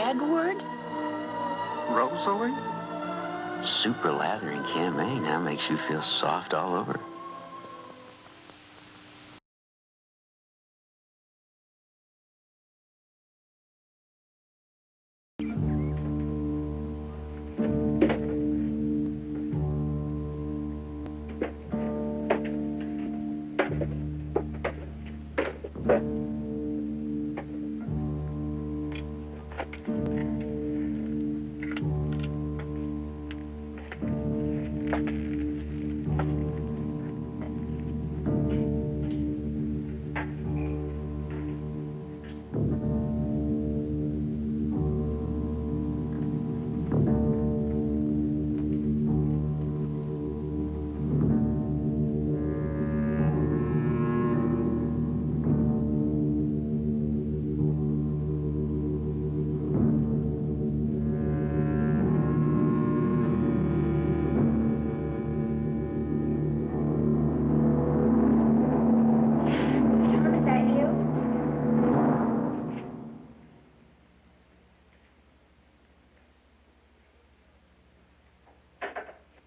Edward? Rosalie? Super lathering Cam-A now makes you feel soft all over.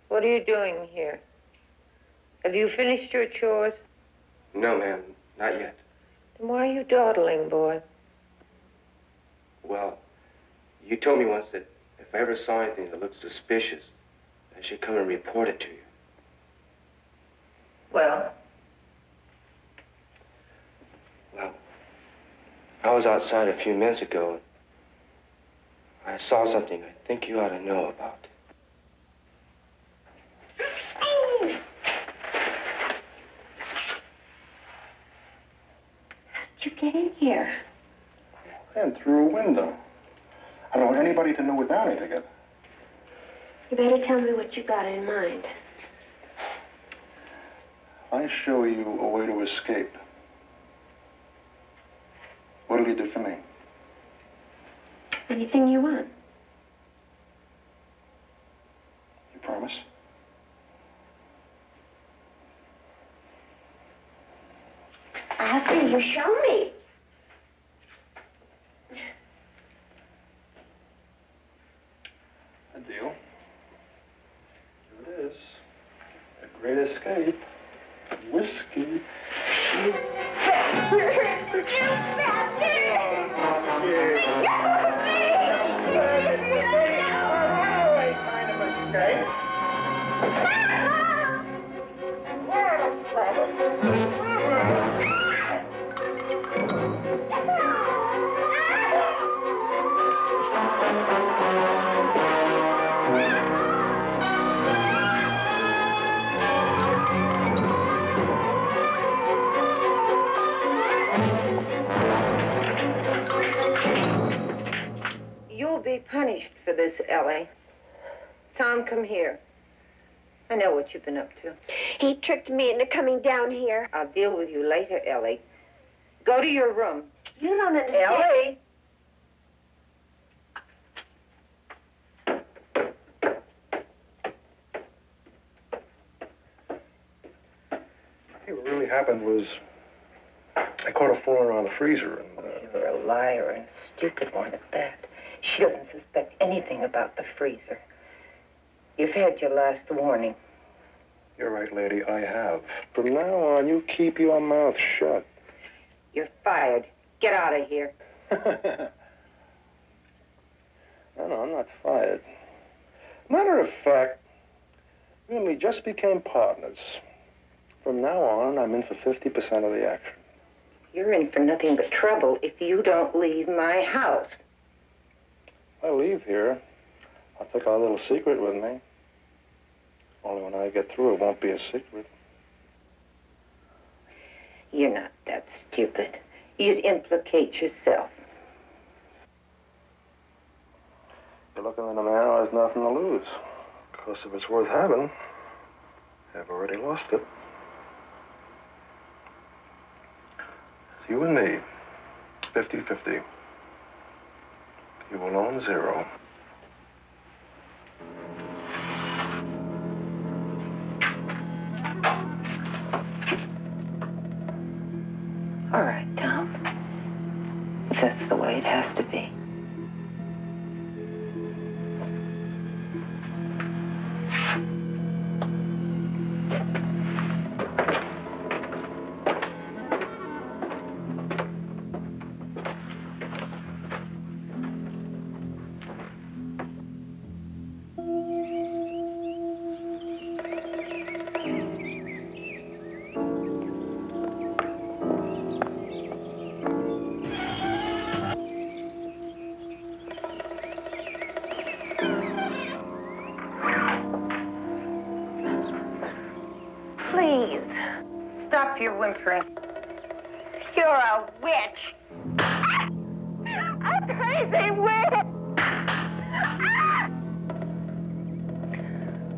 What are you doing here? Have you finished your chores? No, ma'am, not yet. Then why are you dawdling, boy? Well, you told me once that if I ever saw anything that looked suspicious, I should come and report it to you. Well? Well, I was outside a few minutes ago. I saw something I think you ought to know about. How'd you get in here? And through a window. I don't want anybody to know we're down here together. You better tell me what you got in mind. I show you a way to escape. What'll you do for me? Anything you want. You promise? After you show me. A deal. Here it is. A great escape. Whiskey. You bastard! You bastard! You'll be punished for this, Ellie. Tom, come here. I know what you've been up to. He tricked me into coming down here. I'll deal with you later, Ellie. Go to your room. You don't understand. Ellie! Hey, what really happened was I caught her fooling around the freezer and... You're a liar and a stupid one at that. She doesn't suspect anything about the freezer. You've had your last warning. You're right, lady, I have. From now on, you keep your mouth shut. You're fired. Get out of here. No, I'm not fired. Matter of fact, me and me just became partners. From now on, I'm in for 50% of the action. You're in for nothing but trouble if you don't leave my house. If I leave here, I'll take our little secret with me. Only when I get through, it won't be a secret. You're not that stupid. You'd implicate yourself. You're looking at a man who has nothing to lose. Because if it's worth having, I've already lost it. It's you and me, 50-50. You will own 0. All right, Tom. If that's the way it has to be. Please, stop your whimpering. You're a witch. A crazy witch.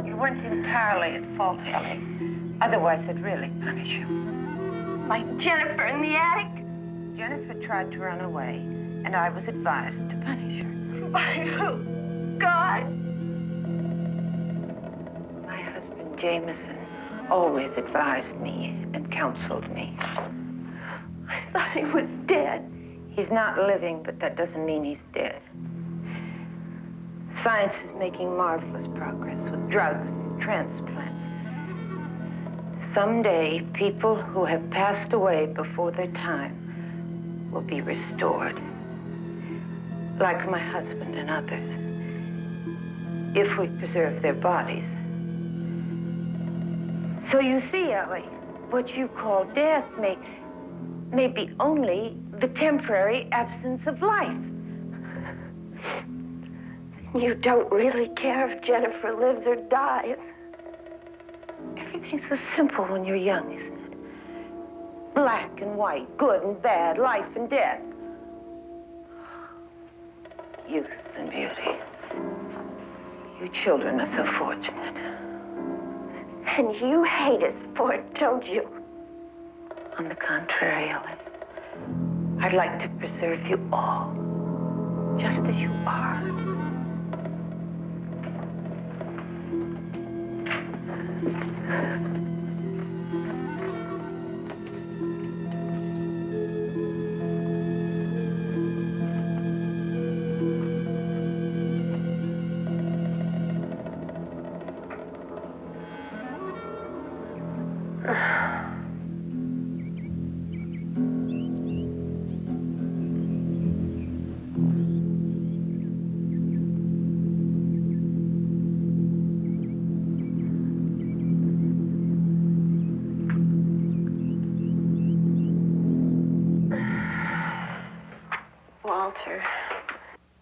You weren't entirely at fault, Ellie. Otherwise, I'd really punish you. Like Jennifer in the attic? Jennifer tried to run away, and I was advised to punish her. By who? God? My husband, Jameson, always advised me and counseled me. I thought he was dead. He's not living, but that doesn't mean he's dead. Science is making marvelous progress with drugs and transplants. Someday, people who have passed away before their time will be restored. Like my husband and others. If we preserve their bodies. So you see, Ellie, what you call death may be only the temporary absence of life. You don't really care if Jennifer lives or dies. Everything's so simple when you're young, isn't it? Black and white, good and bad, life and death. Youth and beauty. You children are so fortunate. And you hate us for it, don't you? On the contrary, Ellen, I'd like to preserve you all, just as you are. Walter.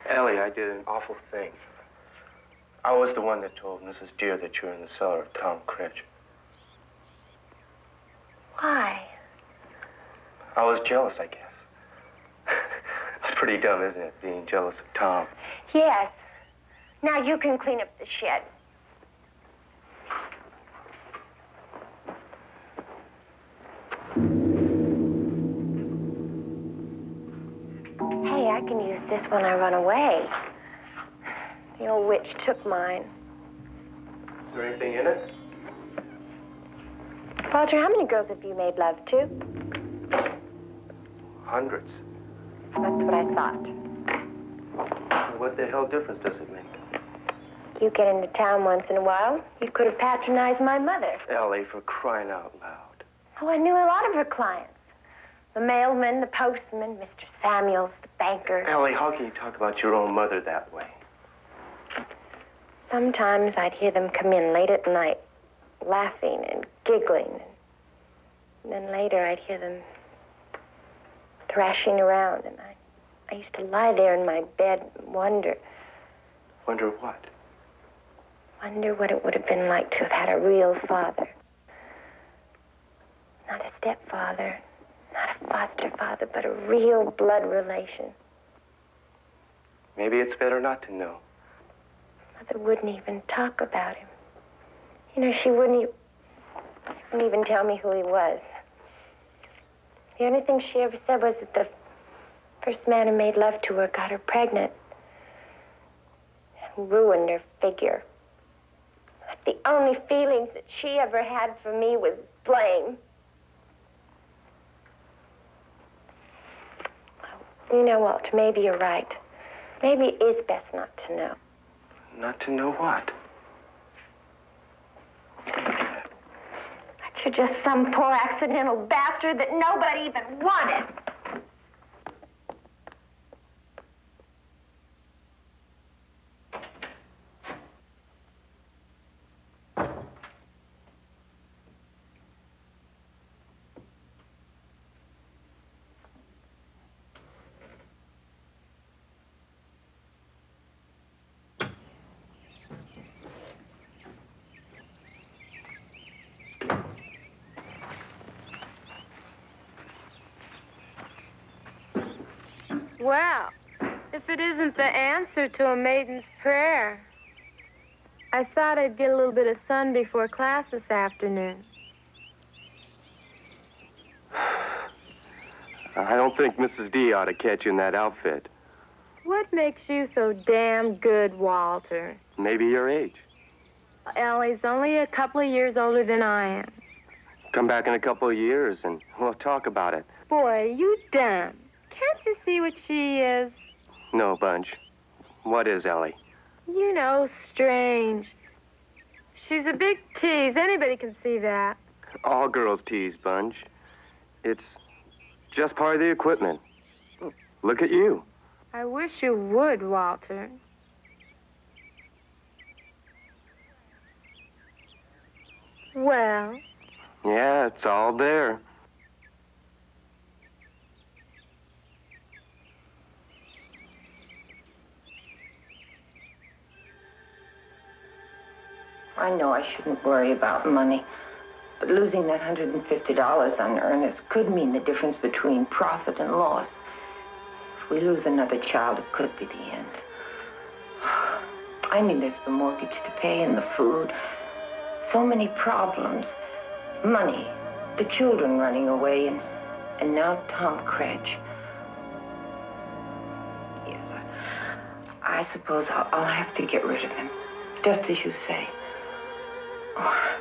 Ellie, I did an awful thing. I was the one that told Mrs. Deere that you were in the cellar of Tom Critch. Why? I was jealous, I guess. It's pretty dumb, isn't it, being jealous of Tom? Yes. Now you can clean up the shed. Hey, I can use this when I run away. The old witch took mine. Is there anything in it? Walter, how many girls have you made love to? Hundreds. That's what I thought. What the hell difference does it make? You get into town once in a while, you could have patronized my mother. Ellie, for crying out loud. Oh, I knew a lot of her clients. The mailman, the postman, Mr. Samuels, the banker. Ellie, how can you talk about your own mother that way? Sometimes I'd hear them come in late at night, laughing and giggling. And then later I'd hear them thrashing around, and I used to lie there in my bed and wonder. Wonder what? Wonder what it would have been like to have had a real father. Not a stepfather, not a foster father, but a real blood relation. Maybe it's better not to know. Mother wouldn't even talk about him. You know, she wouldn't even tell me who he was. The only thing she ever said was that the first man who made love to her got her pregnant and ruined her figure. The only feelings that she ever had for me was blame. You know, Walter, maybe you're right. Maybe it is best not to know. Not to know what? That you're just some poor accidental bastard that nobody even wanted. Well, if it isn't the answer to a maiden's prayer. I thought I'd get a little bit of sun before class this afternoon. I don't think Mrs. D ought to catch you in that outfit. What makes you so damn good, Walter? Maybe your age. Ellie's only a couple of years older than I am. Come back in a couple of years and we'll talk about it. Boy, you dumb. Can't you see what she is? No, Bunch. What is Ellie? You know, strange. She's a big tease. Anybody can see that. All girls tease, Bunch. It's just part of the equipment. Look at you. I wish you would, Walter. Well? Yeah, it's all there. I know I shouldn't worry about money, but losing that $150 on Ernest could mean the difference between profit and loss. If we lose another child, it could be the end. I mean, there's the mortgage to pay and the food. So many problems. Money, the children running away, and now Tom Credge. Yes, I suppose I'll have to get rid of him, just as you say. Oh,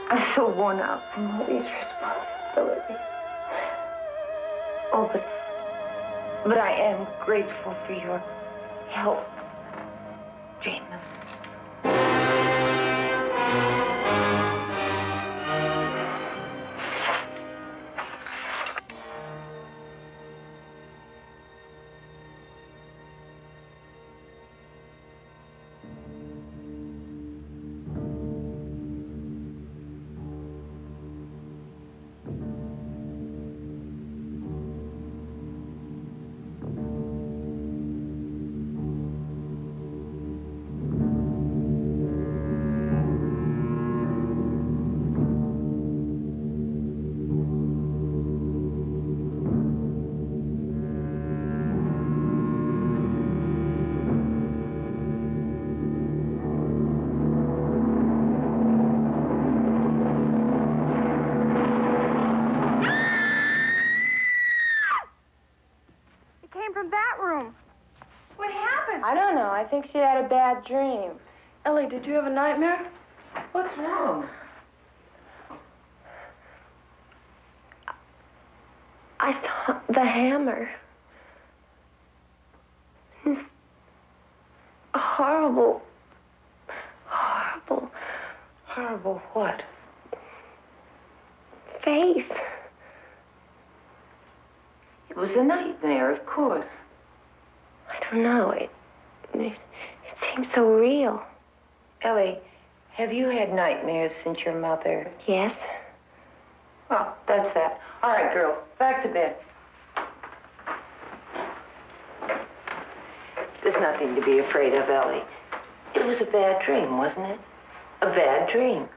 I'm so worn out from all these responsibilities. Oh, but I am grateful for your help, James. think she had a bad dream. Ellie, did you have a nightmare? What's wrong? I saw the hammer. This horrible, horrible, Horrible what? face. It was a nightmare, of course. I don't know. It seems so real. Ellie, have you had nightmares since your mother? Yes. Well, that's that. All right, girls, back to bed. There's nothing to be afraid of, Ellie. It was a bad dream, wasn't it? A bad dream.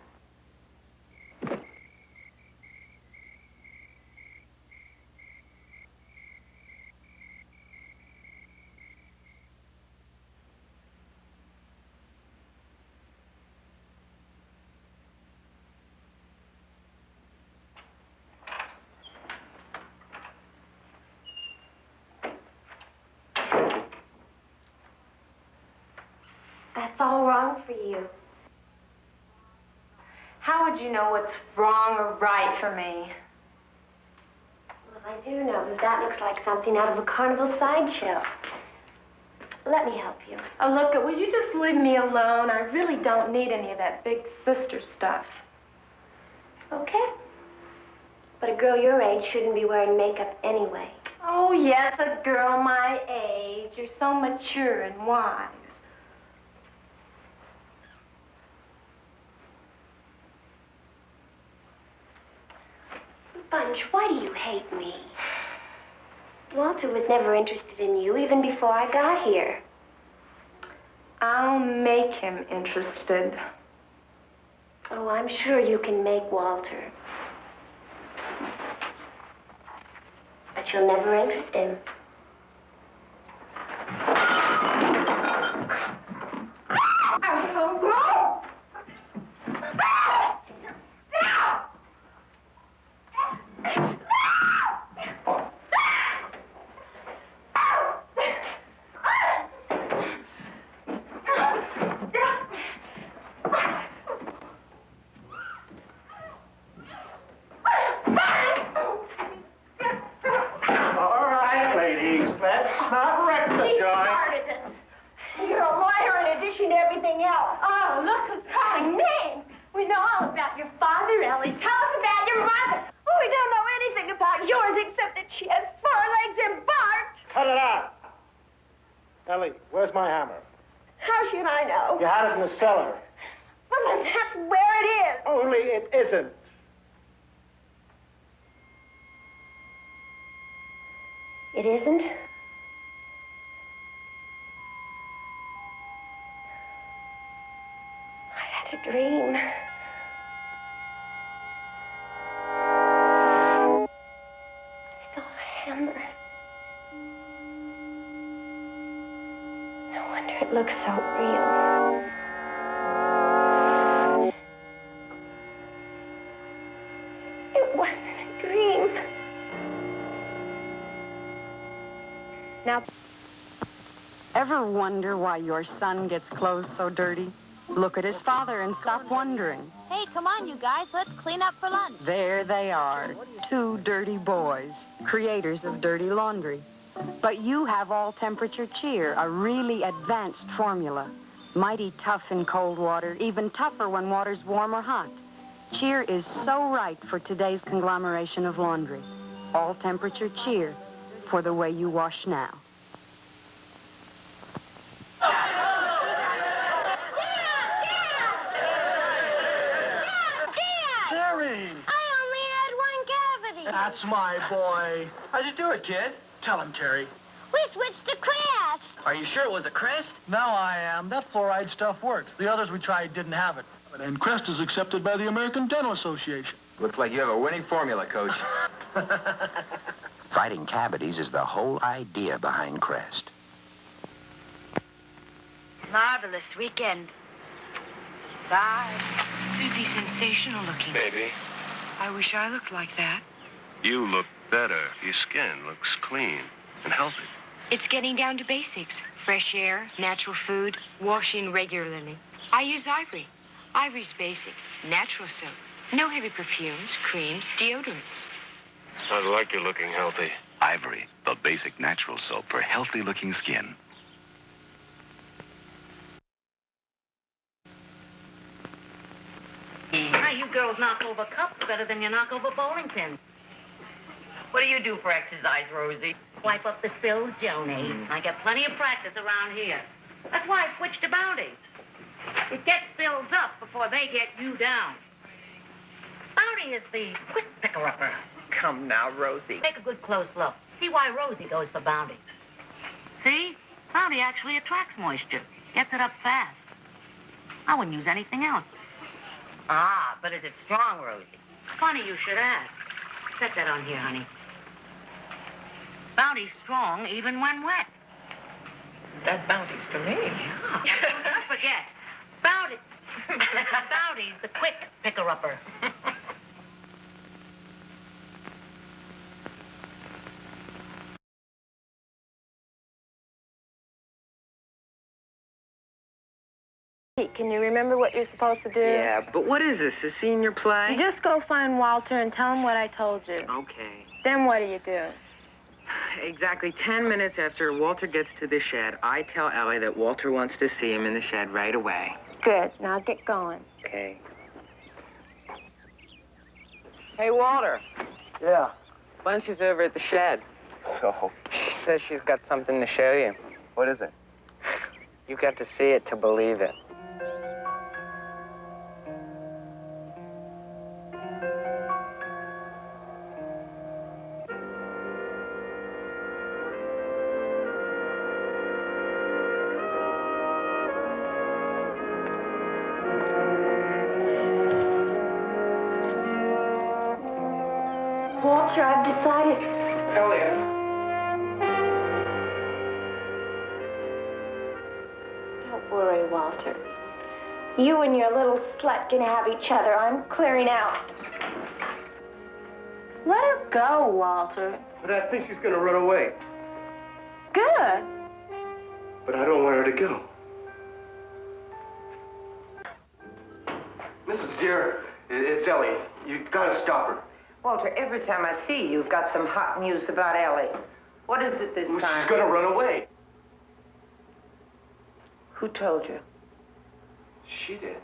That's all wrong for you. How would you know what's wrong or right for me? Well, I do know that looks like something out of a carnival sideshow. Let me help you. Oh, look, will you just leave me alone? I really don't need any of that big sister stuff. Okay. But a girl your age shouldn't be wearing makeup anyway. Oh, yes, a girl my age. You're so mature and wise. Bunch, why do you hate me? Walter was never interested in you even before I got here. I'll make him interested. Oh, I'm sure you can make Walter. But you'll never interest him. Ellie, where's my hammer? How should I know? You had it in the cellar. Well, then that's where it is. Only it isn't. It isn't? I had a dream. I saw a hammer. No wonder it looks so real. It wasn't a dream. Now, ever wonder why your son gets clothes so dirty? Look at his father and stop wondering. Hey, come on, you guys. Let's clean up for lunch. There they are, two dirty boys, creators of dirty laundry. But you have all-temperature cheer, a really advanced formula. Mighty tough in cold water, even tougher when water's warm or hot. Cheer is so right for today's conglomeration of laundry. All-temperature cheer for the way you wash now. Jerry! I only had one cavity. That's my boy. How'd you do it, kid? Tell him, Terry. We switched to Crest. Are you sure it was a Crest? Now I am. That fluoride stuff worked. The others we tried didn't have it. And Crest is accepted by the American Dental Association. Looks like you have a winning formula, Coach. Fighting cavities is the whole idea behind Crest. Marvelous weekend. Bye. Susie, sensational looking. Baby, I wish I looked like that. you look better. Your skin looks clean and healthy. It's getting down to basics. Fresh air, natural food, washing regularly. I use Ivory. Ivory's basic, natural soap. No heavy perfumes, creams, deodorants. Sounds like you're looking healthy. Ivory, the basic natural soap for healthy-looking skin. Hey, you girls knock over cups better than you knock over bowling pins. What do you do for exercise, Rosie? Wipe up the spills, Joni. I get plenty of practice around here. That's why I switched to Bounty. It gets spills up before they get you down. Bounty is the quick picker-upper. Come now, Rosie. Take a good close look. See why Rosie goes for Bounty. See? Bounty actually attracts moisture. Gets it up fast. I wouldn't use anything else. Ah, but is it strong, Rosie? Funny you should ask. Set that on here, honey. Bounty's strong even when wet. That Bounty's for me. Don't forget, Bounty's the quick picker-upper. Can you remember what you're supposed to do? Yeah, but what is this, a senior play? You just go find Walter and tell him what I told you. Okay. Then what do you do? Exactly 10 minutes after Walter gets to the shed, I tell Ellie that Walter wants to see him in the shed right away. Good. Now get going. Okay. Hey, Walter. Yeah. Blancy's over at the shed. So? She says she's got something to show you. What is it? You've got to see it to believe it. Walter, I've decided. Elliot. Don't worry, Walter. You and your little slut can have each other. I'm clearing out. Let her go, Walter. But I think she's going to run away. Good. But I don't want her to go. Mrs. Deere, it's Ellie. You've got to stop her. Walter, every time I see you, you've got some hot news about Ellie. What is it this time? She's going to run away. Who told you? She did.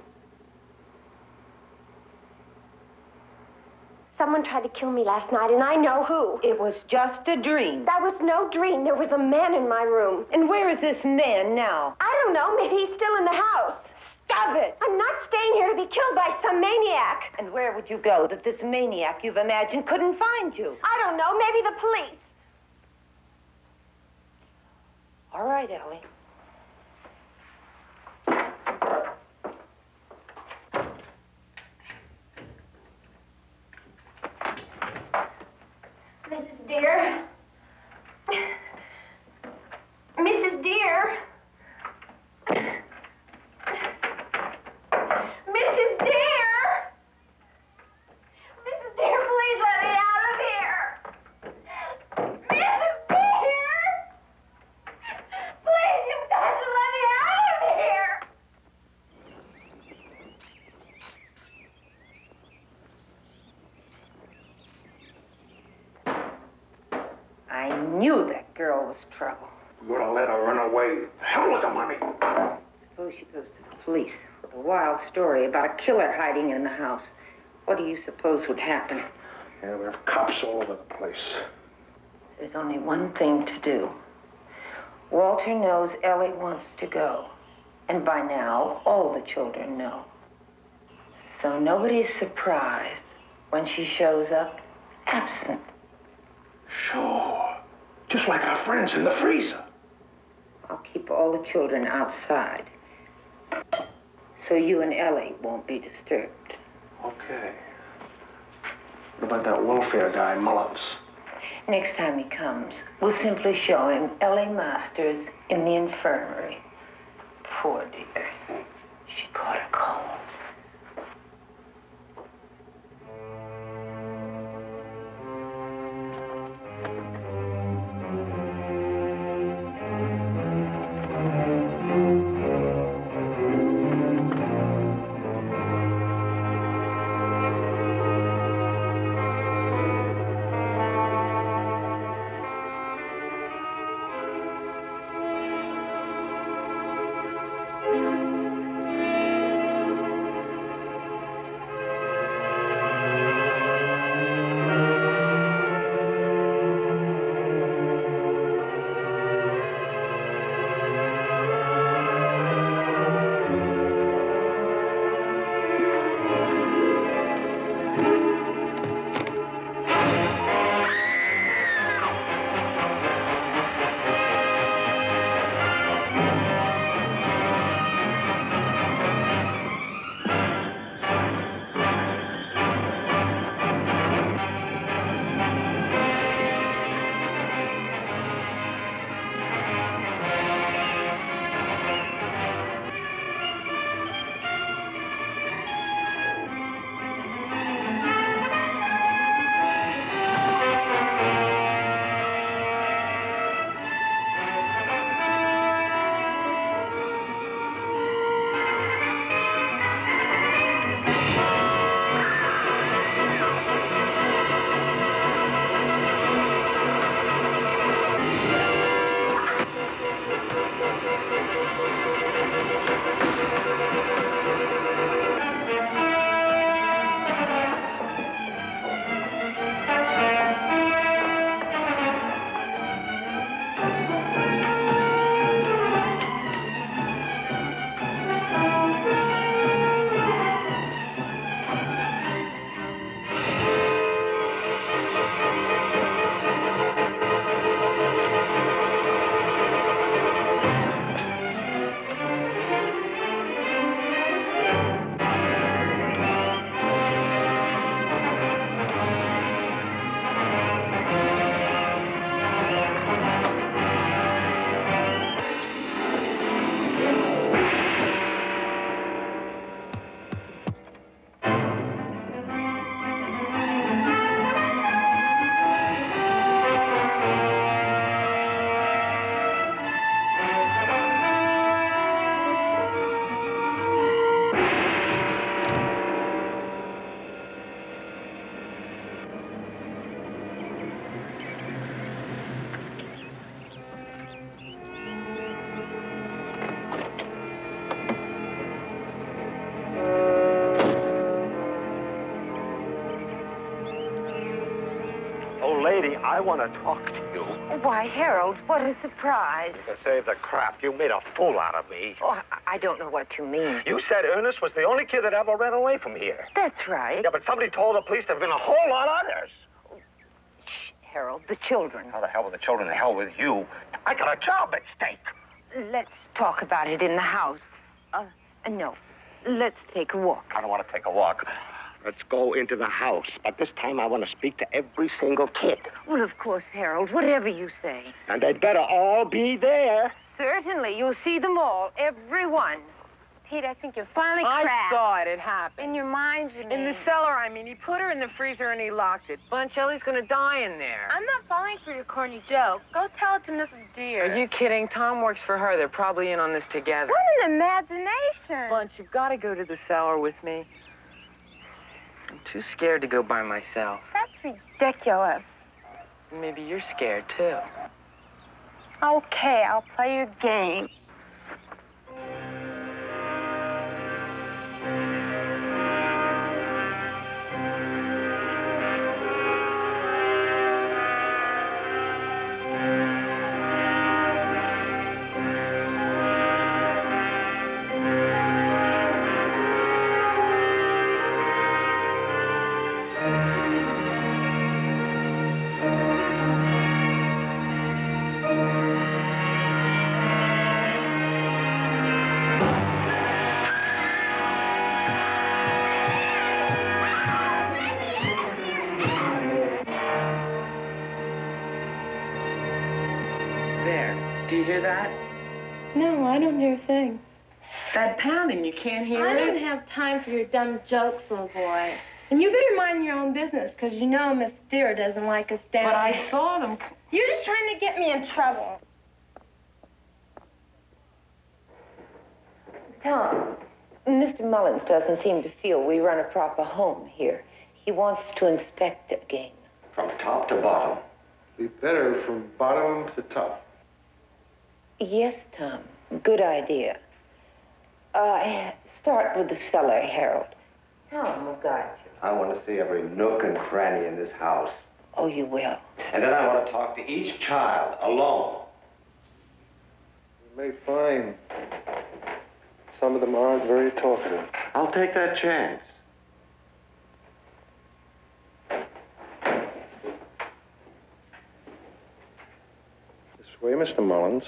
Someone tried to kill me last night, and I know who. It was just a dream. That was no dream. There was a man in my room. And where is this man now? I don't know. Maybe he's still in the house. Stop it! I'm not staying here to be killed by some maniac. And where would you go that this maniac you've imagined couldn't find you? I don't know. Maybe the police. All right, Ellie. Mrs. Deere? Mrs. Deere? Mrs. Deere? Mrs. Deere, please let me out of here. Mrs. Deere? Please, you've got to let me out of here. I knew that girl was trouble. You're going to let her run away. The hell with the money. Suppose she goes to the police with a wild story about a killer hiding in the house. What do you suppose would happen? Yeah, we have cops all over the place. There's only one thing to do. Walter knows Ellie wants to go. And by now, all the children know. So nobody's surprised when she shows up absent. Sure. Just like our friends in the freezer. I'll keep all the children outside. So you and Ellie won't be disturbed. Okay. What about that welfare guy, Mullins? Next time he comes, we'll simply show him Ellie Masters in the infirmary. Poor dear. She caught a cold. I want to talk to you. Why, Harold, what a surprise. To save the crap, you made a fool out of me. Oh, I don't know what you mean. You said Ernest was the only kid that ever ran away from here. That's right. Yeah, but somebody told the police there have been a whole lot others. Shh, Harold, the children. How the hell with the children? The hell with you? I got a job at stake. Let's talk about it in the house. No. Let's take a walk. I don't want to take a walk. Let's go into the house. But this time I want to speak to every single kid. Well, of course, Harold, whatever you say. And they'd better all be there. Certainly. You'll see them all, everyone. Pete, I think you're finally cracked. I saw it. It happened. In your mind, you mean? In the cellar, I mean. He put her in the freezer and he locked it. Boncelli's gonna die in there. I'm not falling for your corny joke. Go tell it to Mrs. Deere. Are you kidding? Tom works for her. They're probably in on this together. What an imagination. Bunch, you've got to go to the cellar with me. I'm too scared to go by myself. That's ridiculous. Maybe you're scared, too. Okay, I'll play your game. There. Do you hear that? No, I don't hear a thing. That pounding, you can't hear I it? don't have time for your dumb jokes, little boy. And you better mind your own business, because you know Miss Deere doesn't like us down But I here. saw them. You're just trying to get me in trouble. Tom, Mr. Mullins doesn't seem to feel we run a proper home here. He wants to inspect it again. From top to bottom. Be better from bottom to top. Yes, Tom. Good idea. Start with the cellar, Harold. Tom will guide you. I want to see every nook and cranny in this house. Oh, you will. And then I want to talk to each child alone. You may find some of them aren't very talkative. I'll take that chance. This way, Mr. Mullins.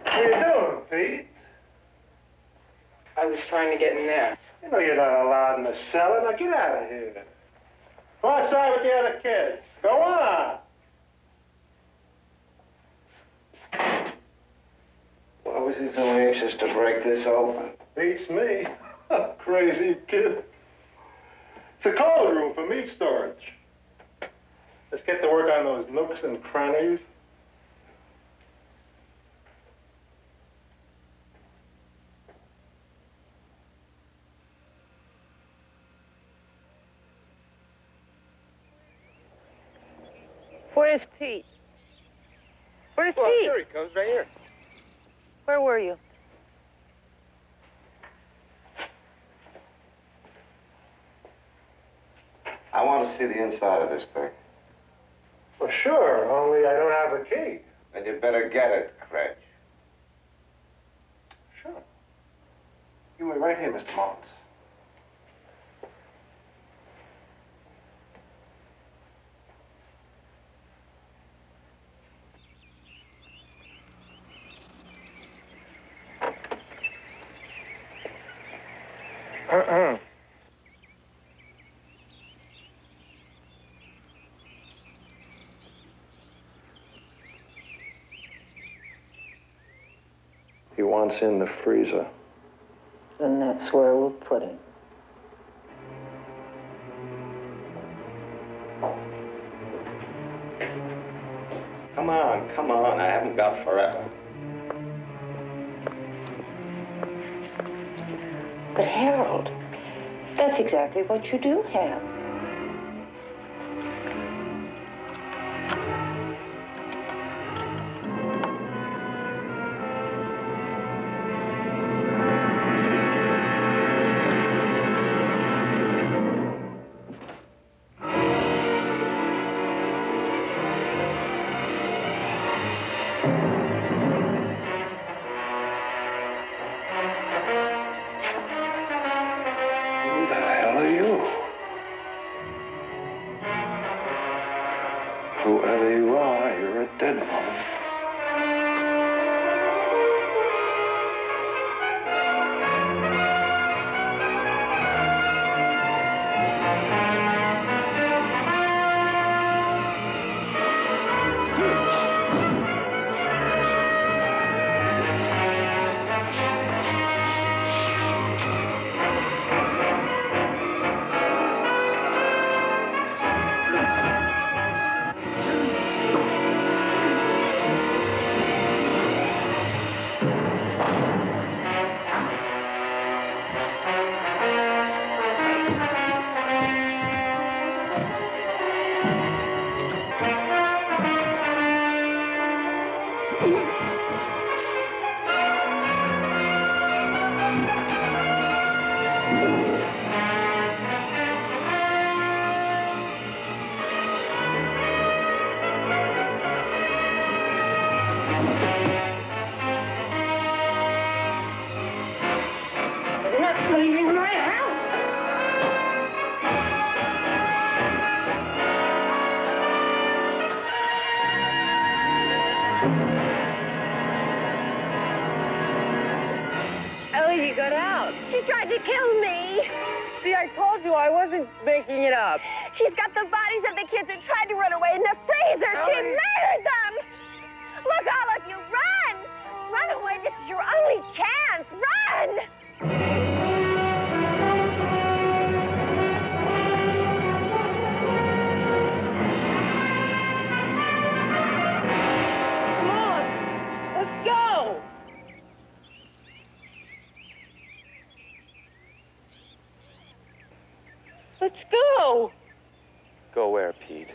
What are you doing, Pete? I was trying to get in there. You know you're not allowed in the cellar. Now get out of here. Go outside with the other kids. Go on. Why was he so anxious to break this open? Beats me. Crazy kid. It's a cold room for meat storage. Let's get to work on those nooks and crannies. Where's Pete? Where's Well, Pete? here he comes, right here. Where were you? I want to see the inside of this thing. Well, sure, only I don't have a key. Then you better get it, Craig. Sure. You wait right here, Mr. Mullins. He wants in the freezer. Then that's where we'll put him. Come on, come on. I haven't got forever. world. That's exactly what you do have. Whoever you are, you're a dead woman. Ellie, you got out. She tried to kill me. See, I told you I wasn't making it up. She's got the bodies of the kids who tried to run away in the freezer. Ellie. She murdered them. Look, all of you, run! Run away. This is your only chance. Run! Let's go. Go where, Pete?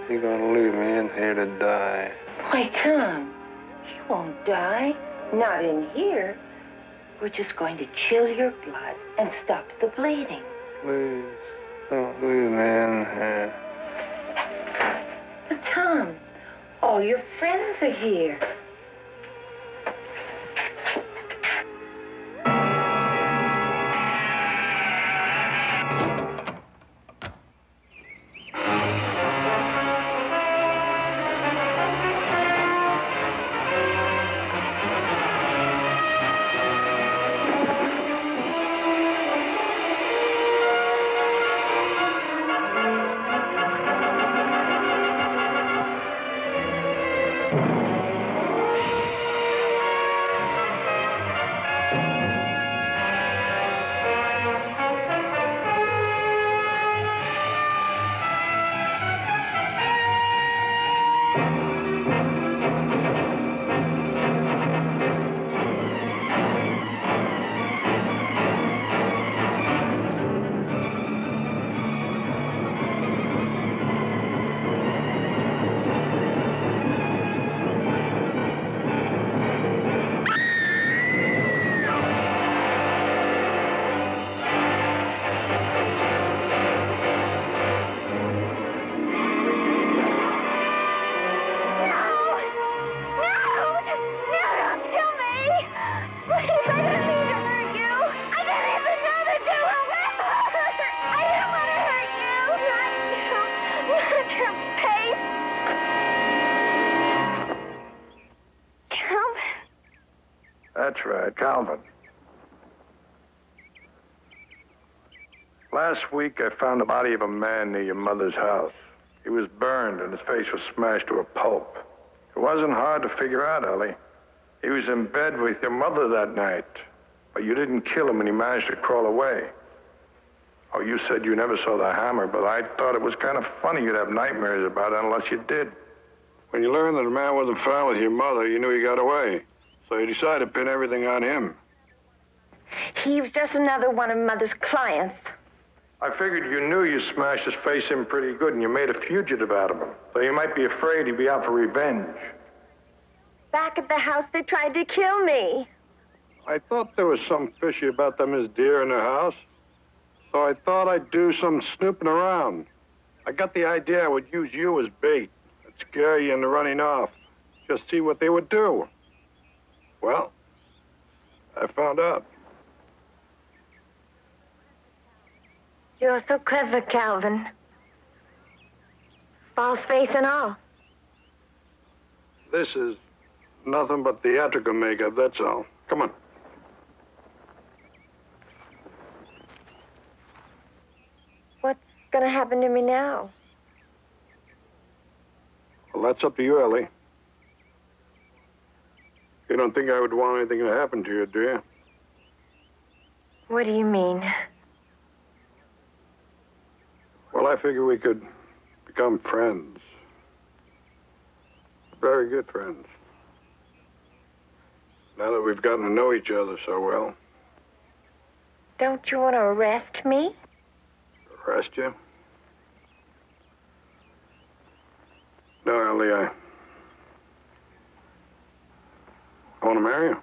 You're gonna leave me in here to die. Why, Tom, you won't die. Not in here. We're just going to chill your blood and stop the bleeding. Please, don't leave me in here. But, Tom, all your friends are here. right, Calvin. Last week, I found the body of a man near your mother's house. He was burned and his face was smashed to a pulp. It wasn't hard to figure out, Ellie. He was in bed with your mother that night, but you didn't kill him and he managed to crawl away. Oh, you said you never saw the hammer, but I thought it was kind of funny you'd have nightmares about it unless you did. When you learned that the man wasn't found with your mother, you knew he got away. So you decided to pin everything on him. He was just another one of Mother's clients. I figured you knew you smashed his face in pretty good and you made a fugitive out of him. So you might be afraid he'd be out for revenge. Back at the house, they tried to kill me. I thought there was something fishy about them Miss Deer in the house. So I thought I'd do some snooping around. I got the idea I would use you as bait. I'd scare you into running off. Just see what they would do. Well, I found out. You're so clever, Calvin. False face and all. This is nothing but theatrical makeup, that's all. Come on. What's gonna happen to me now? Well, that's up to you, Ellie. You don't think I would want anything to happen to you, do you? What do you mean? Well, I figure we could become friends. Very good friends. Now that we've gotten to know each other so well. Don't you want to arrest me? Arrest you? No, Ellie, I want to marry you.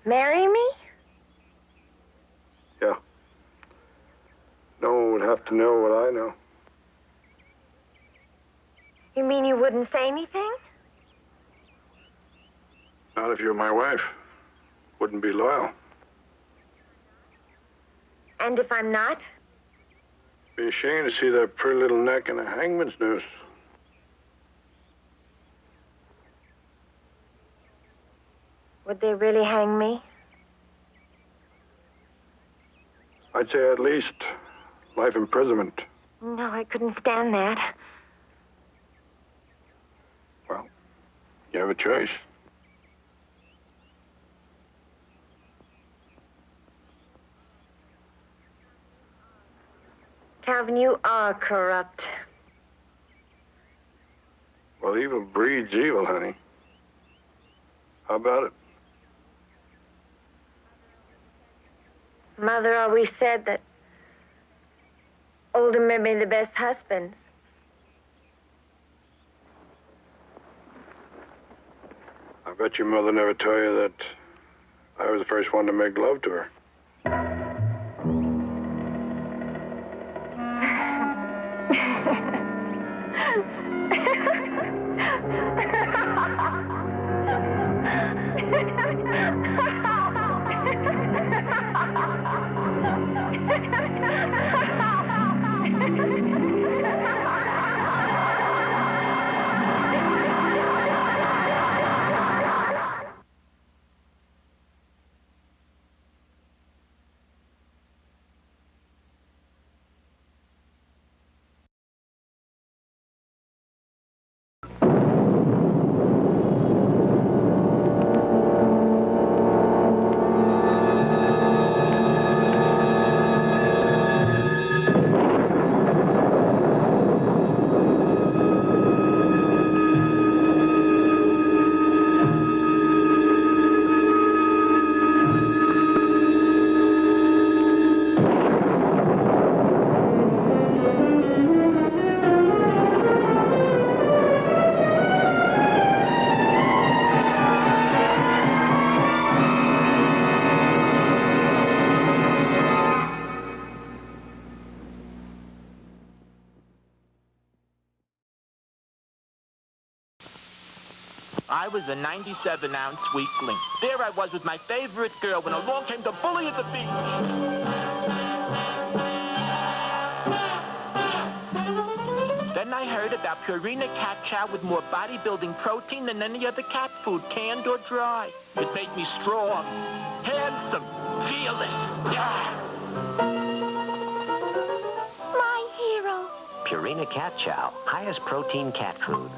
Marry me? Yeah. No one would have to know what I know. You mean you wouldn't say anything? Not if you were my wife. Wouldn't be loyal. And if I'm not? Be ashamed to see that pretty little neck in a hangman's noose. Would they really hang me? I'd say at least life imprisonment. No, I couldn't stand that. Well, you have a choice. Calvin, you are corrupt. Well, evil breeds evil, honey. How about it? Mother always said that older men made the best husbands. I bet your mother never told you that I was the first one to make love to her. I was a 97-ounce weakling. There I was with my favorite girl when along came the bully at the beach. Then I heard about Purina cat chow with more bodybuilding protein than any other cat food, canned or dry. It made me strong, handsome, fearless. My hero. Purina cat chow, highest protein cat food.